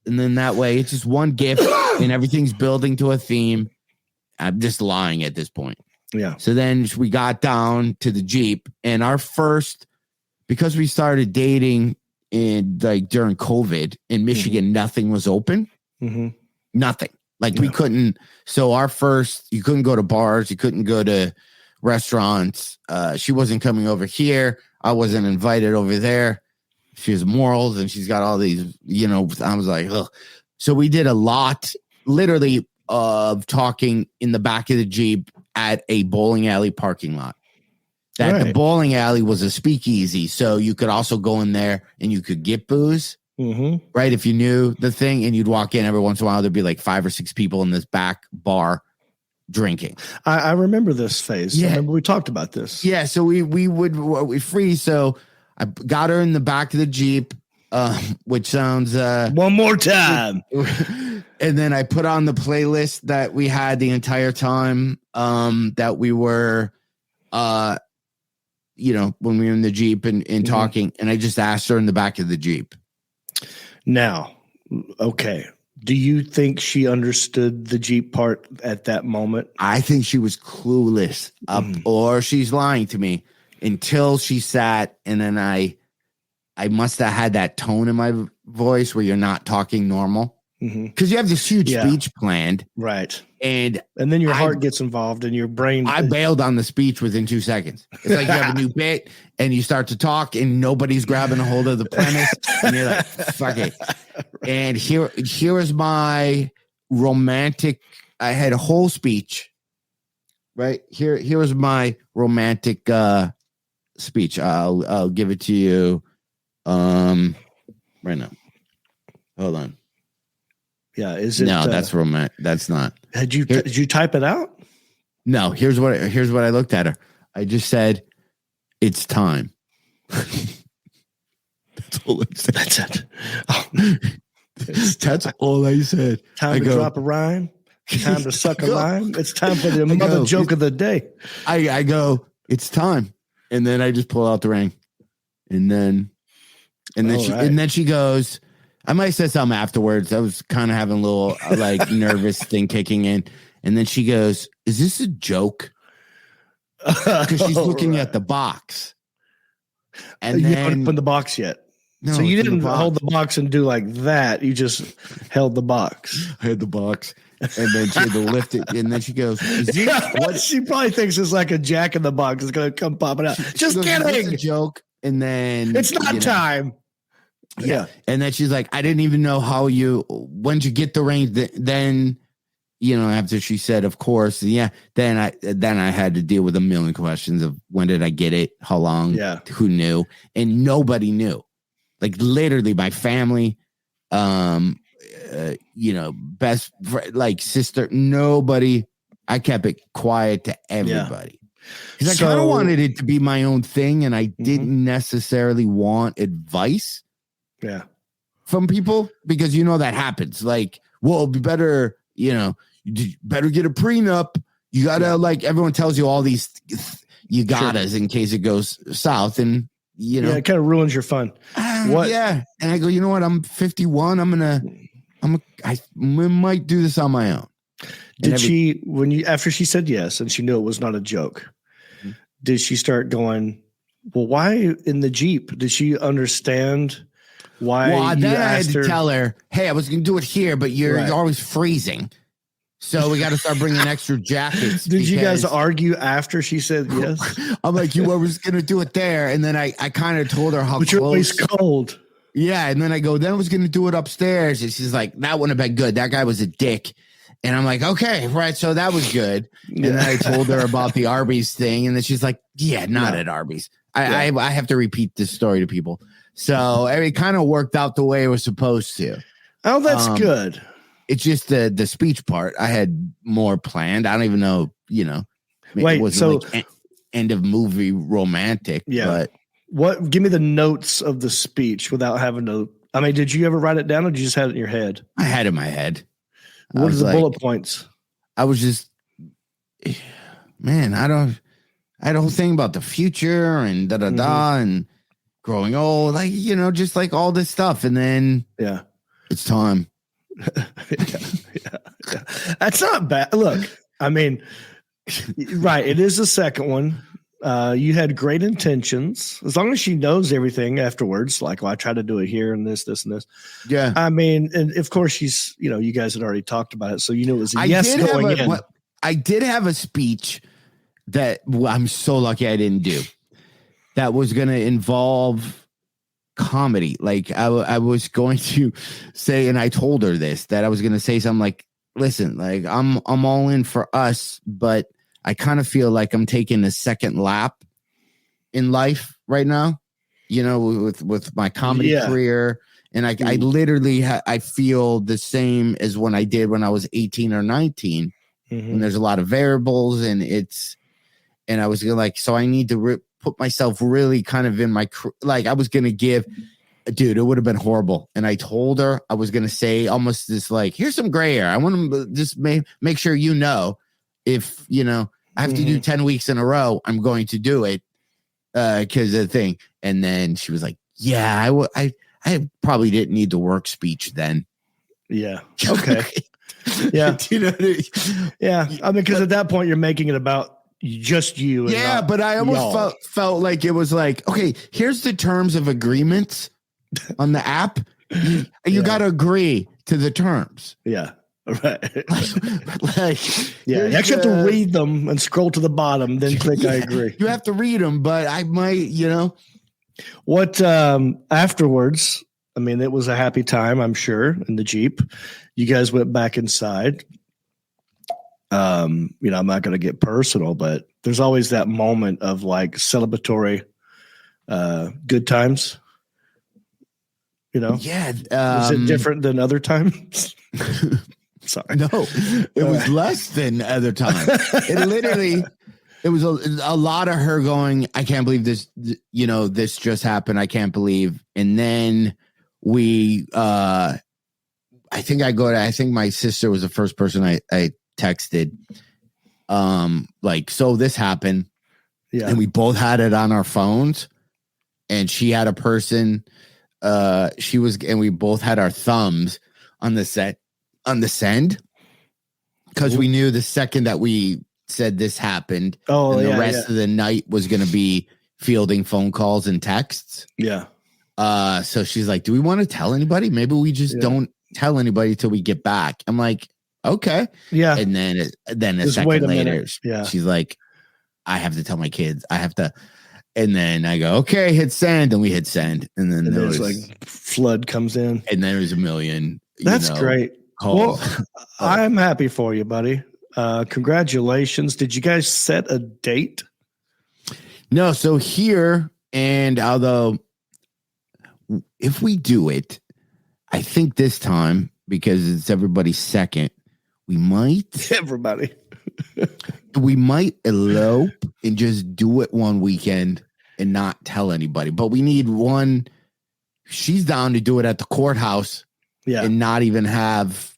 then that way it's just one gift and everything's building to a theme. I'm just lying at this point. Yeah. So then we got down to the Jeep, and because we started dating during COVID in Michigan, nothing was open. Mm-hmm. Nothing. Like we couldn't. So you couldn't go to bars. You couldn't go to restaurants. She wasn't coming over here. I wasn't invited over there. She has morals and she's got all these, I was like, ugh. So we did a lot, literally, of talking in the back of the Jeep at a bowling alley parking lot. The bowling alley was a speakeasy. So you could also go in there and you could get booze. Mm-hmm. Right. If you knew the thing, and you'd walk in every once in a while, there'd be like 5 or 6 people in this back bar drinking. I remember this phase. Yeah. I remember we talked about this. Yeah. So we freeze. So I got her in the back of the Jeep, which sounds one more time. And then I put on the playlist that we had the entire time that we were when we were in the Jeep and talking, and I just asked her in the back of the Jeep. Now, okay. Do you think she understood the Jeep part at that moment? I think she was clueless, or she's lying to me until she sat, and then I must have had that tone in my voice where you're not talking normal. Because you have this huge speech planned. Right. And then your heart gets involved and your brain. I bailed on the speech within 2 seconds. It's like you have a new bit and you start to talk and nobody's grabbing a hold of the premise. And you're like, fuck it. And here is my romantic. I had a whole speech. Right. Here is my romantic speech. I'll give it to you right now. Hold on. Yeah, is it? No, that's romantic. That's not. Did you type it out? No. Here's what I looked at her. I just said, "It's time." That's all I said. That's it. Oh, that's all I said. Time to drop a rhyme. Time to suck a lime. It's time for the mother joke of the day. I go, it's time, and then I just pull out the ring, and then she goes. I might have said something afterwards. I was kind of having a little nervous thing kicking in. And then she goes, is this a joke? Because she's looking at the box. And you then haven't opened the box yet. No, so you didn't hold the box and do like that. You just held the box. I had the box. And then she had to lift it. And then she goes, is this what? She probably thinks it's like a Jack in the Box. It's going to come popping out. Just kidding. It's a joke. And then it's not time. Yeah. And then she's like, I didn't even know when'd you get the ring? Then, after she said, of course, then I had to deal with a million questions of when did I get it? How long? Yeah. Who knew? And nobody knew. Like literally my family, best friend, like sister, nobody. I kept it quiet to everybody. Because I kind of wanted it to be my own thing, and I didn't necessarily want advice. Yeah. From people, because that happens. Like, well, it'd be better, you better get a prenup. You gotta everyone tells you all these you gotta's in case it goes south, and it kind of ruins your fun. What? Yeah. And I go, you know what? I'm 51. I might do this on my own. Did she, after she said yes and she knew it was not a joke, did she start going, well, why in the Jeep? Did she understand why? Well, then I had to tell her, hey, I was going to do it here, but you're always freezing. So we got to start bringing extra jackets. Did you guys argue after she said yes? I'm like, you were going to do it there. And then I kind of told her how but close. You're always cold. Yeah, and then I go, then I was going to do it upstairs. And she's like, that wouldn't have been good. That guy was a dick. And I'm like, okay, right. So that was good. And then I told her about the Arby's thing. And then she's like, yeah, not at Arby's. I have to repeat this story to people. So it kind of worked out the way it was supposed to. Oh, that's good. It's just the speech part. I had more planned. I don't even know, Wait, it wasn't like end of movie romantic. Yeah. But give me the notes of the speech without having to. I mean, did you ever write it down or did you just have it in your head? I had it in my head. What are the bullet points? I was just, man, I don't think about the future and and growing old, like, just like all this stuff. And then it's time. Yeah. That's not bad. Look, I mean, right. It is the second one. You had great intentions. As long as she knows everything afterwards, like, well, I tried to do it here and this and this. Yeah. I mean, and of course she's, you guys had already talked about it. So, it was a yes going in. I did have a speech that I'm so lucky I didn't do that was going to involve comedy. Like I was going to say, and I told her this, that I was going to say something like, listen, like I'm all in for us, but I kind of feel like I'm taking a second lap in life right now, with my comedy career. And I literally, I feel the same as when I did when I was 18 or 19. And there's a lot of variables and I was like, so I need to put myself really kind of in my, like I was going to give, dude, it would have been horrible. And I told her I was going to say almost this, like, here's some gray hair. I want to just make sure, if, I have to do 10 weeks in a row, I'm going to do it. Cause of the thing. And then she was like, yeah, I probably didn't need the work speech then. Yeah. Okay. Yeah. Yeah. I mean, cause at that point you're making it about just you. And but I almost felt like it was like, okay, here's the terms of agreement on the app. You got to agree to the terms. Yeah. Right. You actually have to read them and scroll to the bottom, then click I agree. You have to read them, but I might, What afterwards, I mean, it was a happy time, I'm sure, in the Jeep. You guys went back inside. I'm not going to get personal, but there's always that moment of like celebratory good times. Yeah. Was it different than other times? Sorry. No, it was less than other times. It was a lot of her going, I can't believe this, this just happened. I can't believe. And then I think my sister was the first person I texted. So this happened. Yeah. And we both had it on our phones and she had a person, and we both had our thumbs on the send, because we knew the second that we said this happened, the rest of the night was going to be fielding phone calls and texts. Yeah. So she's like, do we want to tell anybody? Maybe we just don't tell anybody till we get back. I'm like, okay. Yeah. And then a second later, she's like, I have to tell my kids. I have to. And then I go, okay, hit send. And we hit send. And then there's like flood comes in. And then there's a million. That's great. Calls. Well, I'm happy for you, buddy. Congratulations. Did you guys set a date? No. So here, and although if we do it, I think this time, because it's everybody's second, we might. Everybody. We might elope and just do it one weekend and not tell anybody. But we need one. She's down to do it at the courthouse. Yeah. And not even have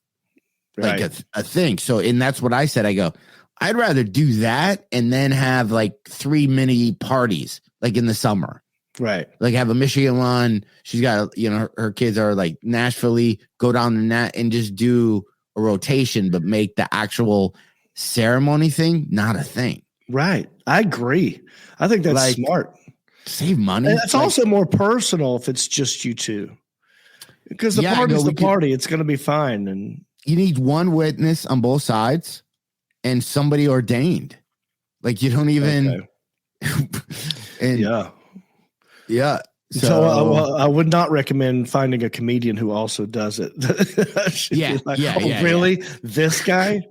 like a thing. So, and that's what I said. I go, I'd rather do that and then have like 3 mini parties, like in the summer. Right. Like have a Michigan one. She's got, her kids are like Nashville, go down to that and just do a rotation, but make the actual ceremony thing not a thing. Right. I agree. I think that's smart. Save money. And it's also more personal if it's just you two. Because the party's the party. It's going to be fine. And you need one witness on both sides and somebody ordained. Like you don't even. Okay. Yeah. So I would not recommend finding a comedian who also does it. Really? Yeah. This guy?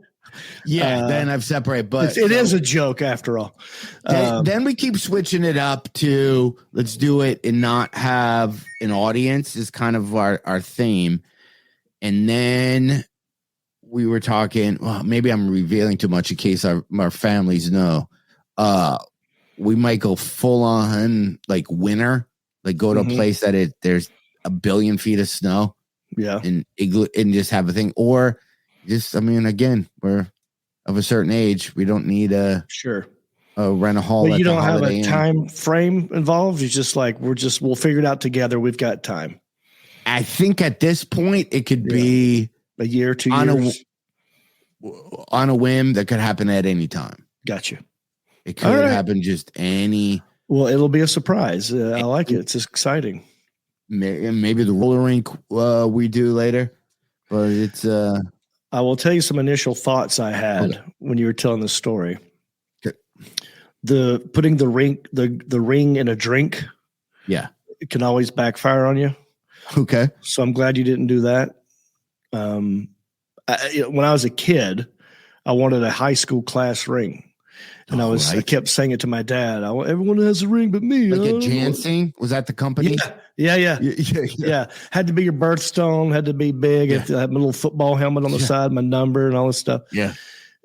Yeah, then I've separated. But it is a joke after all. Then we keep switching it up to let's do it and not have an audience is kind of our theme. And then we were talking, well, maybe I'm revealing too much in case our families know. We might go full on like winter, like go to a place that there's 1 billion feet of snow. Yeah. And just have a thing. Or just, I mean, again, we're of a certain age. We don't need a rent a hall. But you don't have a time frame involved. It's just like, we'll figure it out together. We've got time. I think at this point it could be a year, 2 years on a whim that could happen at any time. Gotcha. It could happen just any. Well, it'll be a surprise. I like it. It's exciting. Maybe the roller rink we do later, but it's. I will tell you some initial thoughts I had when you were telling the story. Okay. Putting the ring in a drink. Yeah, it can always backfire on you. Okay. So I'm glad you didn't do that. When I was a kid, I wanted a high school class ring. And I kept saying it to my dad. Everyone has a ring but me. Like a Jansing? Was that the company? Yeah. Had to be your birthstone. Had to be big. Had to have my little football helmet on the side, my number and all this stuff. Yeah.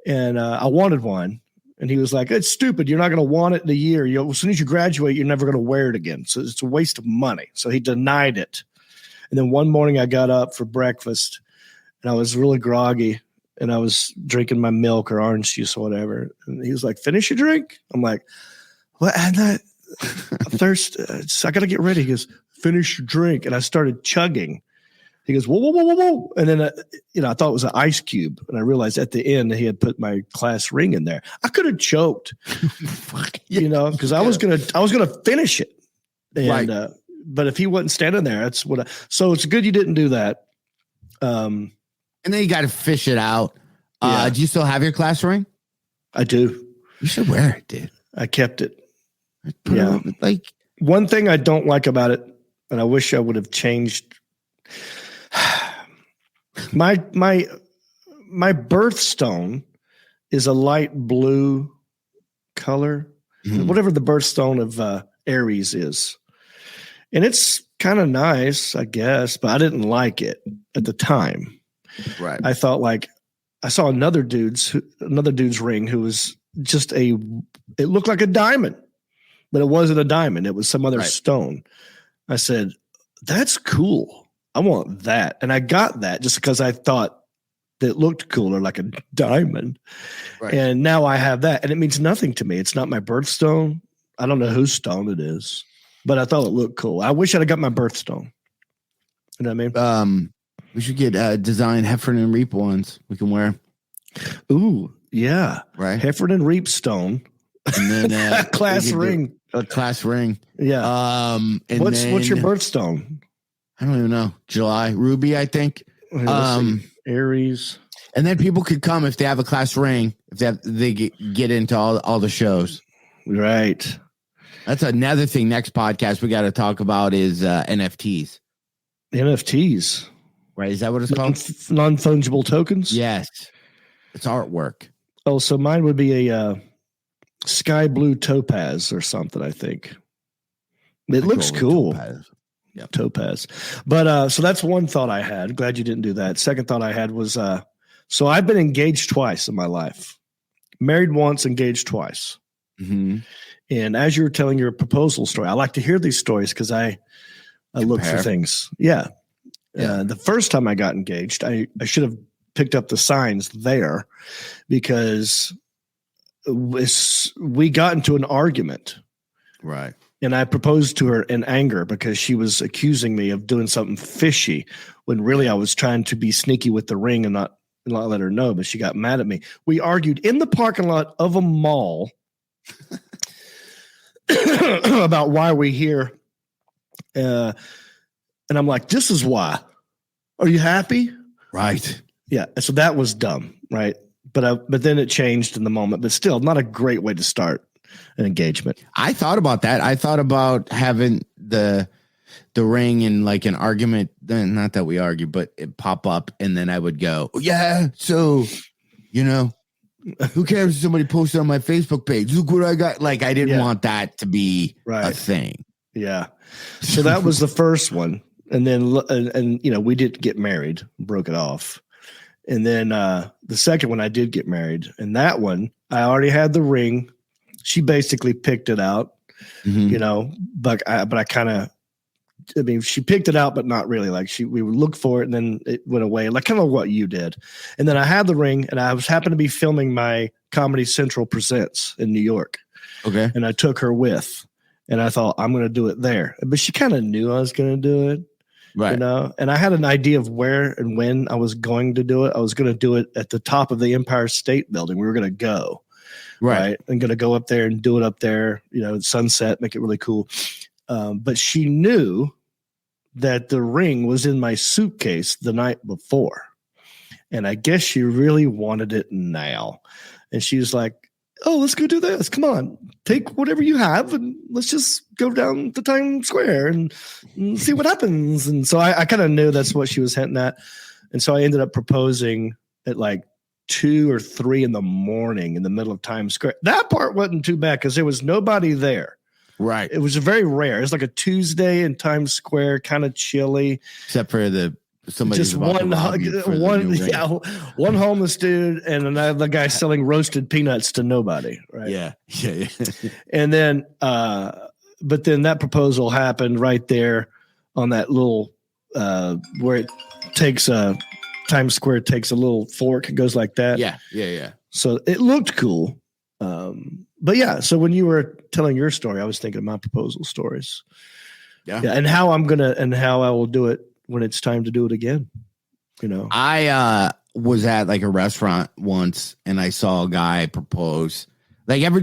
And I wanted one. And he was like, it's stupid. You're not going to want it in a year. As soon as you graduate, you're never going to wear it again. So it's a waste of money. So he denied it. And then one morning I got up for breakfast and I was really groggy. And I was drinking my milk or orange juice or whatever. And he was like, finish your drink? I'm like, what? I'm thirsty. I got to get ready. He goes, finish your drink. And I started chugging. He goes, whoa, whoa, whoa, whoa, whoa. And then, I thought it was an ice cube. And I realized at the end he had put my class ring in there. I could have choked, because I was going to finish it. And, but if he wasn't standing there, that's so it's good you didn't do that. And then you got to fish it out. Do you still have your class ring? I do. You should wear it, dude. I kept it. Put it on, like one thing I don't like about it, and I wish I would have changed. My birthstone is a light blue color, whatever the birthstone of Aries is, and it's kind of nice, I guess, but I didn't like it at the time. Right. I thought like I saw another dude's ring who was just it looked like a diamond, but it wasn't a diamond. It was some other stone. I said, that's cool. I want that. And I got that just because I thought that it looked cooler, like a diamond. Right. And now I have that. And it means nothing to me. It's not my birthstone. I don't know whose stone it is, but I thought it looked cool. I wish I'd have got my birthstone. You know what I mean? We should get design Heffron and Reep ones. We can wear. Ooh, yeah. Right. Heffron and Reep stone. And then class ring. A class ring. Yeah. And what's your birthstone? I don't even know. July. Ruby, I think. Aries. And then people could come if they have a class ring, if they get into all the shows. Right. That's another thing. Next podcast we got to talk about is NFTs. NFTs. Right. Is that what it's called? Non-fungible tokens? Yes. It's artwork. Oh, so mine would be a sky blue topaz or something, I think. It looks cool. Topaz. Yeah, topaz. But so that's one thought I had. Glad you didn't do that. Second thought I had was so I've been engaged twice in my life. Married once, engaged twice. Mm-hmm. And as you were telling your proposal story, I like to hear these stories because I look for things. Yeah. The first time I got engaged, I should have picked up the signs there because we got into an argument. Right. And I proposed to her in anger because she was accusing me of doing something fishy when really I was trying to be sneaky with the ring and not let her know, but she got mad at me. We argued in the parking lot of a mall about why we're here. And I'm like, this is why. Are you happy? Right. Yeah. So that was dumb. Right. But then it changed in the moment, but still not a great way to start an engagement. I thought about that. I thought about having the the ring in like an argument. Then not that we argue, but it pop up, and then I would go, oh, yeah. So, who cares if somebody posted on my Facebook page? Look what I got. Like, I didn't want that to be a thing. Yeah. So that was the first one. And then, we did get married, broke it off. And then the second one, I did get married. And that one, I already had the ring. She basically picked it out, but she picked it out, but not really. Like we would look for it and then it went away, like kind of what you did. And then I had the ring, and I was happened to be filming my Comedy Central Presents in New York. Okay. And I took her with, and I thought I'm going to do it there. But she kind of knew I was going to do it. Right. And I had an idea of where and when I was going to do it. I was going to do it at the top of the Empire State Building. We were going to go. Right. I'm going to go up there and do it up there, sunset, make it really cool. But she knew that the ring was in my suitcase the night before. And I guess she really wanted it now. And she was like, oh, let's go do this. Come on, take whatever you have and let's just go down to Times Square and see what happens. And so I kind of knew that's what she was hinting at. And so I ended up proposing at like 2 or 3 in the morning in the middle of Times Square. That part wasn't too bad because there was nobody there. Right. It was very rare. It was like a Tuesday in Times Square, kind of chilly. Except for somebody's just one homeless dude and another guy selling roasted peanuts to nobody. Right. Yeah. And then, but then that proposal happened right there on that little, where it takes Times Square takes a little fork and goes like that. Yeah. So it looked cool. But yeah, so when you were telling your story, I was thinking of my proposal stories. Yeah. And how I will do it when it's time to do it again. I was at like a restaurant once and I saw a guy propose. Like ever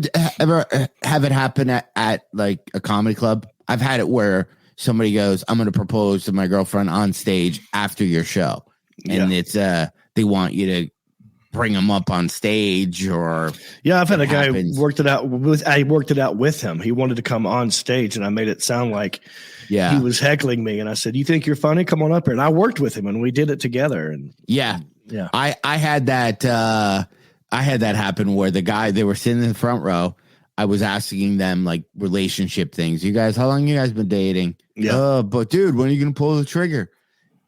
have it happen at like a comedy club? I've had it where somebody goes, I'm going to propose to my girlfriend on stage after your show. And it's they want you to bring him up on stage or I've had a guy worked it out with him. He wanted to come on stage and I made it sound like he was heckling me, and I said, you think you're funny? Come on up here. And I worked with him and we did it together. And I had that happen where the guy, they were sitting in the front row. I was asking them like relationship things. How long you guys been dating? Yeah. But dude, when are you gonna pull the trigger?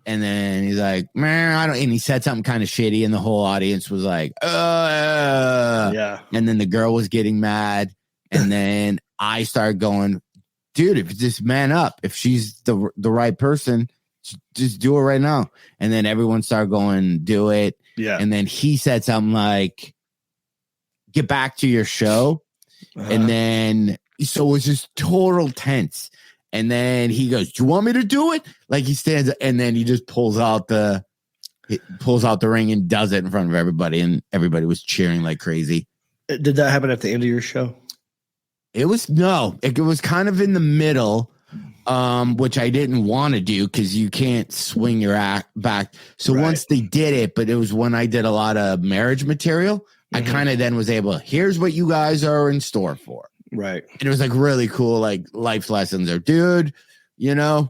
And then he's like, man, I don't. And he said something kind of shitty, and the whole audience was like, yeah. And then the girl was getting mad, and then I started going, dude, if just man up, if she's the right person, just do it right now. And then everyone started going, do it. Yeah. And then he said something like, get back to your show. And then so it was just total tense. And then he goes, do you want me to do it? Like he stands and then he just pulls out the ring and does it in front of everybody. And everybody was cheering like crazy. Did that happen at the end of your show? It was kind of in the middle, which I didn't want to do because you can't swing your act back. So once they did it, but it was when I did a lot of marriage material, I kind of then was able, here's what you guys are in store for. Right. And it was like really cool, like life lessons or dude, the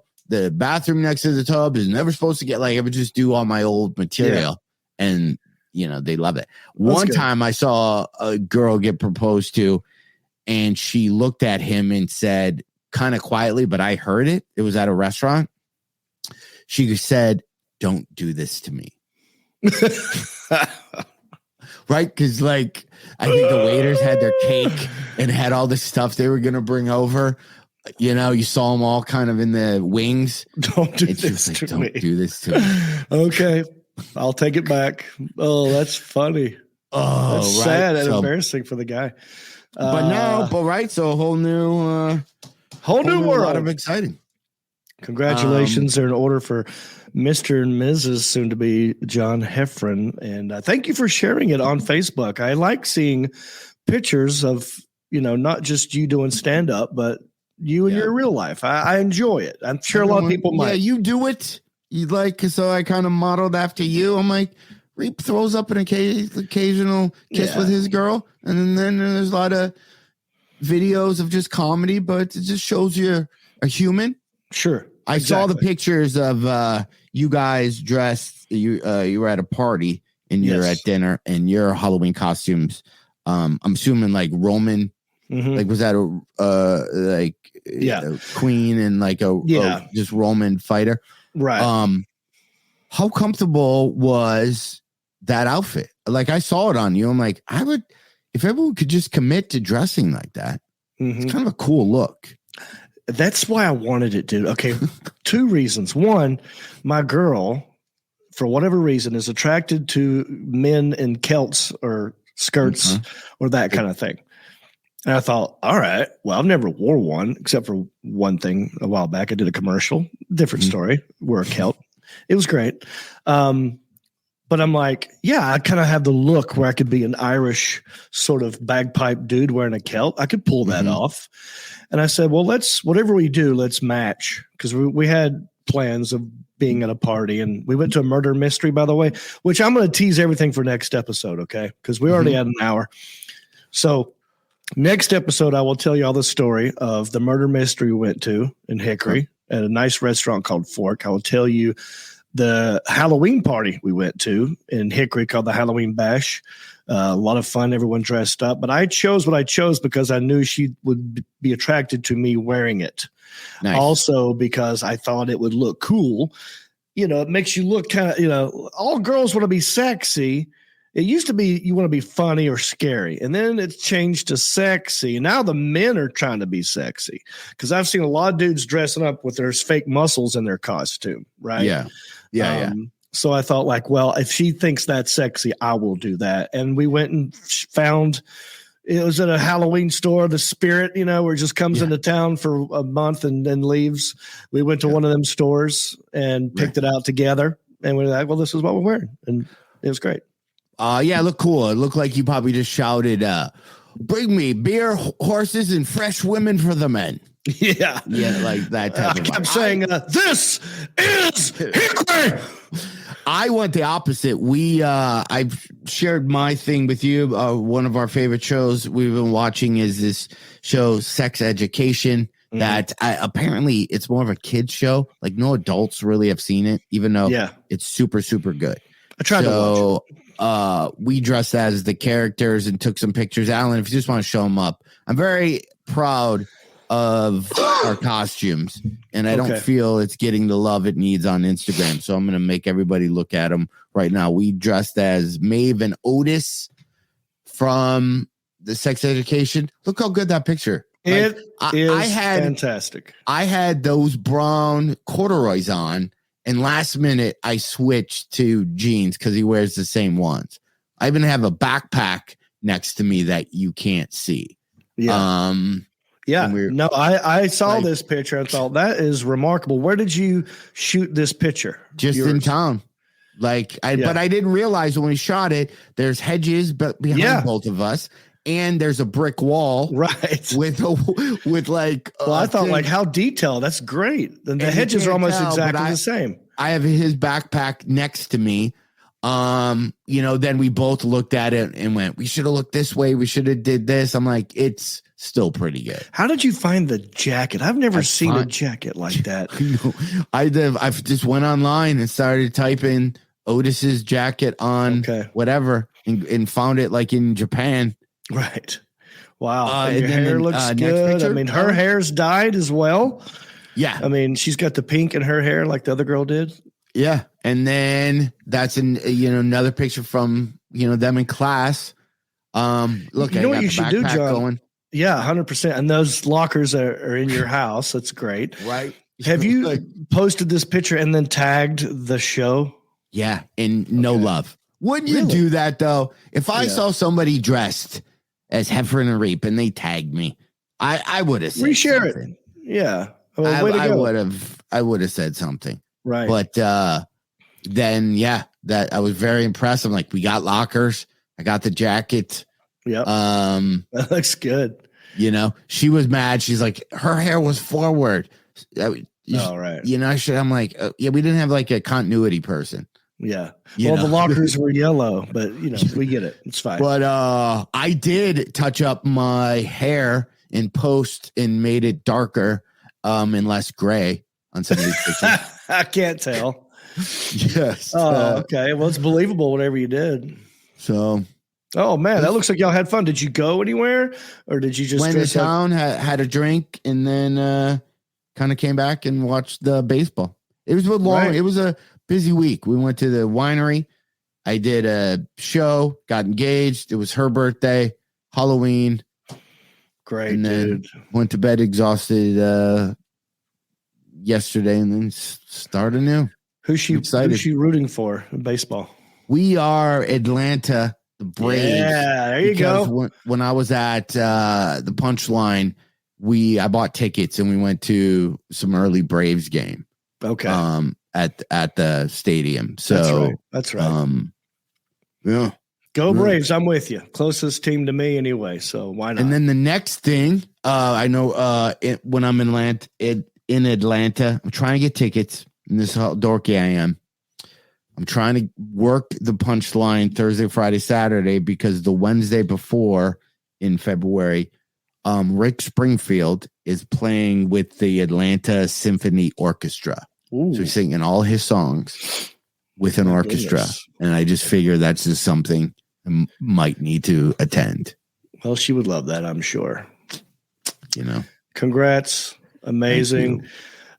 bathroom next to the tub is never supposed to get like, I would just do all my old material and, they love it. One time I saw a girl get proposed to and she looked at him and said kind of quietly, but I heard it. It was at a restaurant. She said, don't do this to me. Right? Because like, I think the waiters had their cake and had all the stuff they were going to bring over. You saw them all kind of in the wings. Don't do this to me. Don't do this to me. Okay. I'll take it back. Oh, that's funny. Oh, that's right. sad and embarrassing for the guy. So a whole new world. A lot of exciting. Congratulations are in order for Mr. and Mrs. soon to be John Heffron. And thank you for sharing it on Facebook. I like seeing pictures of, not just you doing stand up, but you in your real life. I enjoy it. I'm sure a lot of people might. Yeah, you do it. You so I kind of modeled after you. I'm like, Reep throws up an occasional kiss with his girl. And then there's a lot of videos of just comedy, but it just shows you're a human. Sure. I saw the pictures of you guys dressed. You were at a party and you're at dinner, and your Halloween costumes. I'm assuming like Roman. Like was that a queen and like a just Roman fighter? Right. How comfortable was that outfit? Like I saw it on you. I'm like, I would, if everyone could just commit to dressing like that. It's kind of a cool look. That's why I wanted it, dude. Okay, 2 reasons. One, my girl, for whatever reason, is attracted to men in kilts or skirts or that kind of thing. And I thought, all right, well, I've never wore one except for one thing a while back. I did a commercial, different story, wore a kilt. It was great. But I'm like, yeah, I kind of have the look where I could be an Irish sort of bagpipe dude wearing a kilt. I could pull that off. And I said, well, whatever we do, let's match. Because we had plans of being at a party. And we went to a murder mystery, by the way, which I'm going to tease everything for next episode, okay? Because we already had an hour. So next episode, I will tell you all the story of the murder mystery we went to in Hickory at a nice restaurant called Fork. I will tell you the Halloween party we went to in Hickory called the Halloween Bash. A lot of fun, everyone dressed up. But I chose what I chose because I knew she would be attracted to me wearing it. Nice. Also because I thought it would look cool. You know, it makes you look kind of, you know, all girls want to be sexy. It used to be you want to be funny or scary, and then it's changed to sexy. Now the men are trying to be sexy because I've seen a lot of dudes dressing up with their fake muscles in their costume, right? Yeah. So I thought, like, well, if she thinks that's sexy, I will do that. And we went and found it was at a Halloween store, the Spirit, you know, where it just comes into town for a month and then leaves. We went to one of them stores and picked it out together, and we were like, well, this is what we're wearing, and it was great. Yeah, it looked cool. It looked like you probably just shouted, bring me beer, horses, and fresh women for the men. Yeah, like that type of. I kept saying, "This is Hickory." I went the opposite. I've shared my thing with you. One of our favorite shows we've been watching is this show, Sex Education. That apparently it's more of a kids show. Like no adults really have seen it, even though it's super, super good. I tried to watch it. We dressed as the characters and took some pictures. Alan, if you just want to show them up, I'm very proud of our costumes, and I don't feel it's getting the love it needs on Instagram. So I'm going to make everybody look at them right now. We dressed as Maeve and Otis from the Sex Education. Look how good that picture. It is fantastic. I had those brown corduroys on, and last minute I switched to jeans because he wears the same ones. I even have a backpack next to me that you can't see. Yeah. No, I saw this picture and thought that is remarkable. Where did you shoot this picture? Just in town. But I didn't realize when we shot it, there's hedges behind both of us. And there's a brick wall, right? With like, I thought like how detailed. That's great. And the hedges are almost exactly the same. I have his backpack next to me. Then we both looked at it and went, "We should have looked this way. We should have did this." I'm like, it's still pretty good. How did you find the jacket? I've never seen a jacket like that. I just went online and started typing Otis's jacket on whatever and found it like in Japan. Right. Wow. And your hair looks good. I mean, her hair's dyed as well. Yeah. I mean, she's got the pink in her hair like the other girl did. Yeah. And then that's another picture from, them in class. Look, you know what you should do, John? Going. Yeah, 100%. And those lockers are in your house. That's great. Right. Have you posted this picture and then tagged the show? Yeah. And no love. Wouldn't you do that though? If I saw somebody dressed as Heffron and Reep and they tagged me, I would have said reshare something. it. Yeah. I would have said something. Right. But then that I was very impressed. I'm like, we got lockers. I got the jacket. Yep. That looks good. She was mad. She's like, her hair was forward. All right. I'm like, we didn't have like a continuity person. Yeah. The lockers were yellow, but we get it. It's fine. But I did touch up my hair in post and made it darker and less gray. on some of these pictures. I can't tell. Yes. Oh, okay. Well, it's believable whatever you did. So. Oh, man, that looks like y'all had fun. Did you go anywhere or did you just went to town, had a drink, and then kind of came back and watched the baseball. It was It was a busy week. We went to the winery. I did a show, got engaged. It was her birthday, Halloween. Great, and then dude. Went to bed exhausted yesterday, and then start anew. Who's she rooting for in baseball? We are Atlanta, the Braves. Yeah, there you go. When I was at the Punchline, I bought tickets and we went to some early Braves game. Okay. At the stadium. So that's right. Yeah. Go Braves. I'm with you. Closest team to me anyway. So why not? And then the next thing, I know when I'm in Atlanta, I'm trying to get tickets. And this is how dorky I am. I'm trying to work the Punchline Thursday, Friday, Saturday, because the Wednesday before in February, Rick Springfield is playing with the Atlanta Symphony Orchestra. Ooh. So he's singing all his songs with an orchestra. Goodness. And I just figure that's just something I might need to attend. Well, she would love that, I'm sure. Congrats. Amazing.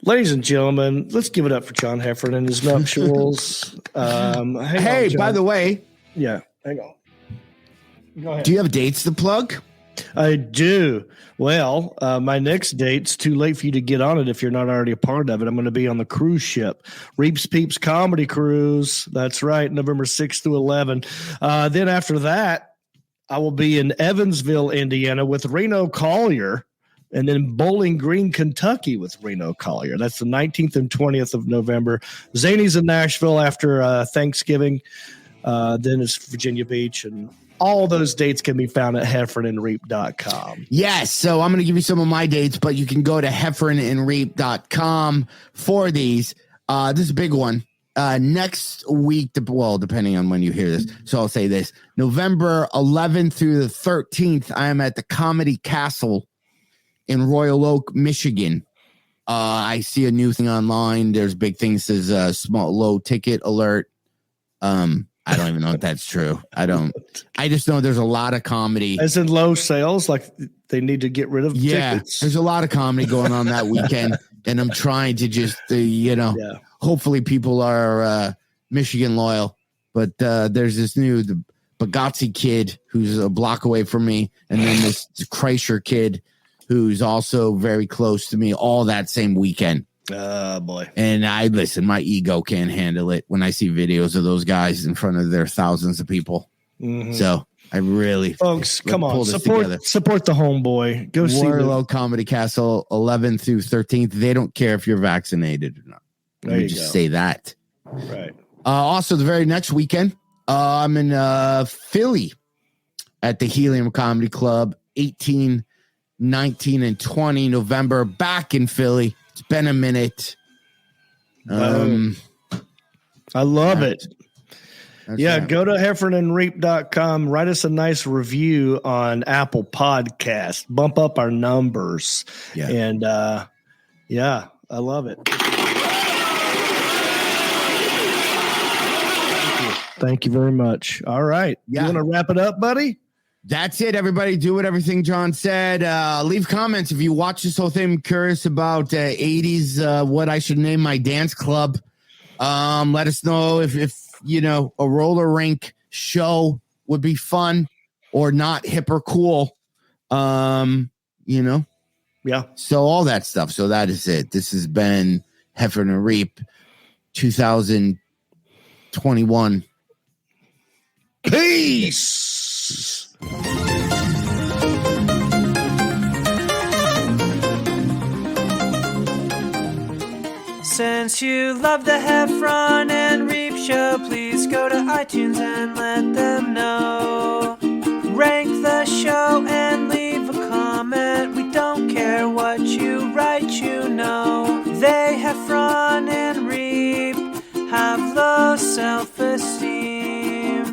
Ladies and gentlemen, let's give it up for John Heffron and his nuptials. Hey, by the way. Yeah, hang on. Go ahead. Do you have dates to plug? I do. Well, my next date's too late for you to get on it if you're not already a part of it. I'm going to be on the cruise ship, Reep's Peeps Comedy Cruise. That's right, November 6th through 11. Then after that, I will be in Evansville, Indiana with Reno Collier, and then Bowling Green, Kentucky with Reno Collier. That's the 19th and 20th of November. Zany's in Nashville after Thanksgiving. Then it's Virginia Beach, and all those dates can be found at heffronandreep.com. Yes, so I'm going to give you some of my dates, but you can go to heffronandreep.com for these. This is a big one. Next week, depending on when you hear this, so I'll say this. November 11th through the 13th, I am at the Comedy Castle in Royal Oak, Michigan. I see a new thing online. There's big thing that says small low ticket alert. I don't even know if that's true. I just know there's a lot of comedy. As in low sales, like they need to get rid of tickets. There's a lot of comedy going on that weekend, and I'm trying to just, hopefully people are Michigan loyal. But there's this the Bagazzi kid who's a block away from me, and then this Kreischer kid who's also very close to me, all that same weekend. Oh, boy. And my ego can't handle it when I see videos of those guys in front of their thousands of people. Mm-hmm. So I really, folks, come on, support the homeboy. Go see Waterloo Comedy Castle, 11th through 13th. They don't care if you're vaccinated or not. Let me just say that. Right. Also, the very next weekend, I'm in Philly at the Helium Comedy Club, 18, 19, and 20 November. Back in Philly. It's been a minute. I love it. Go to heffronandreep.com. Write us a nice review on Apple Podcast. Bump up our numbers. Yeah. And I love it. Thank you very much. All right. You want to wrap it up, buddy? That's it, everybody. Do everything John said. Leave comments if you watch this whole thing. I'm curious about 80s, what I should name my dance club. Let us know if a roller rink show would be fun or not hip or cool. Yeah. So all that stuff. So that is it. This has been Heffron and Reep 2021. Peace. Since you love the Heffron and Reep show, please go to iTunes and let them know. Rank the show and leave a comment. We don't care what you write, They, Heffron and Reep, have low self-esteem.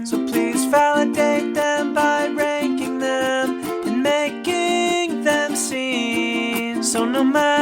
So please validate them by ranking them and making them seen. So no matter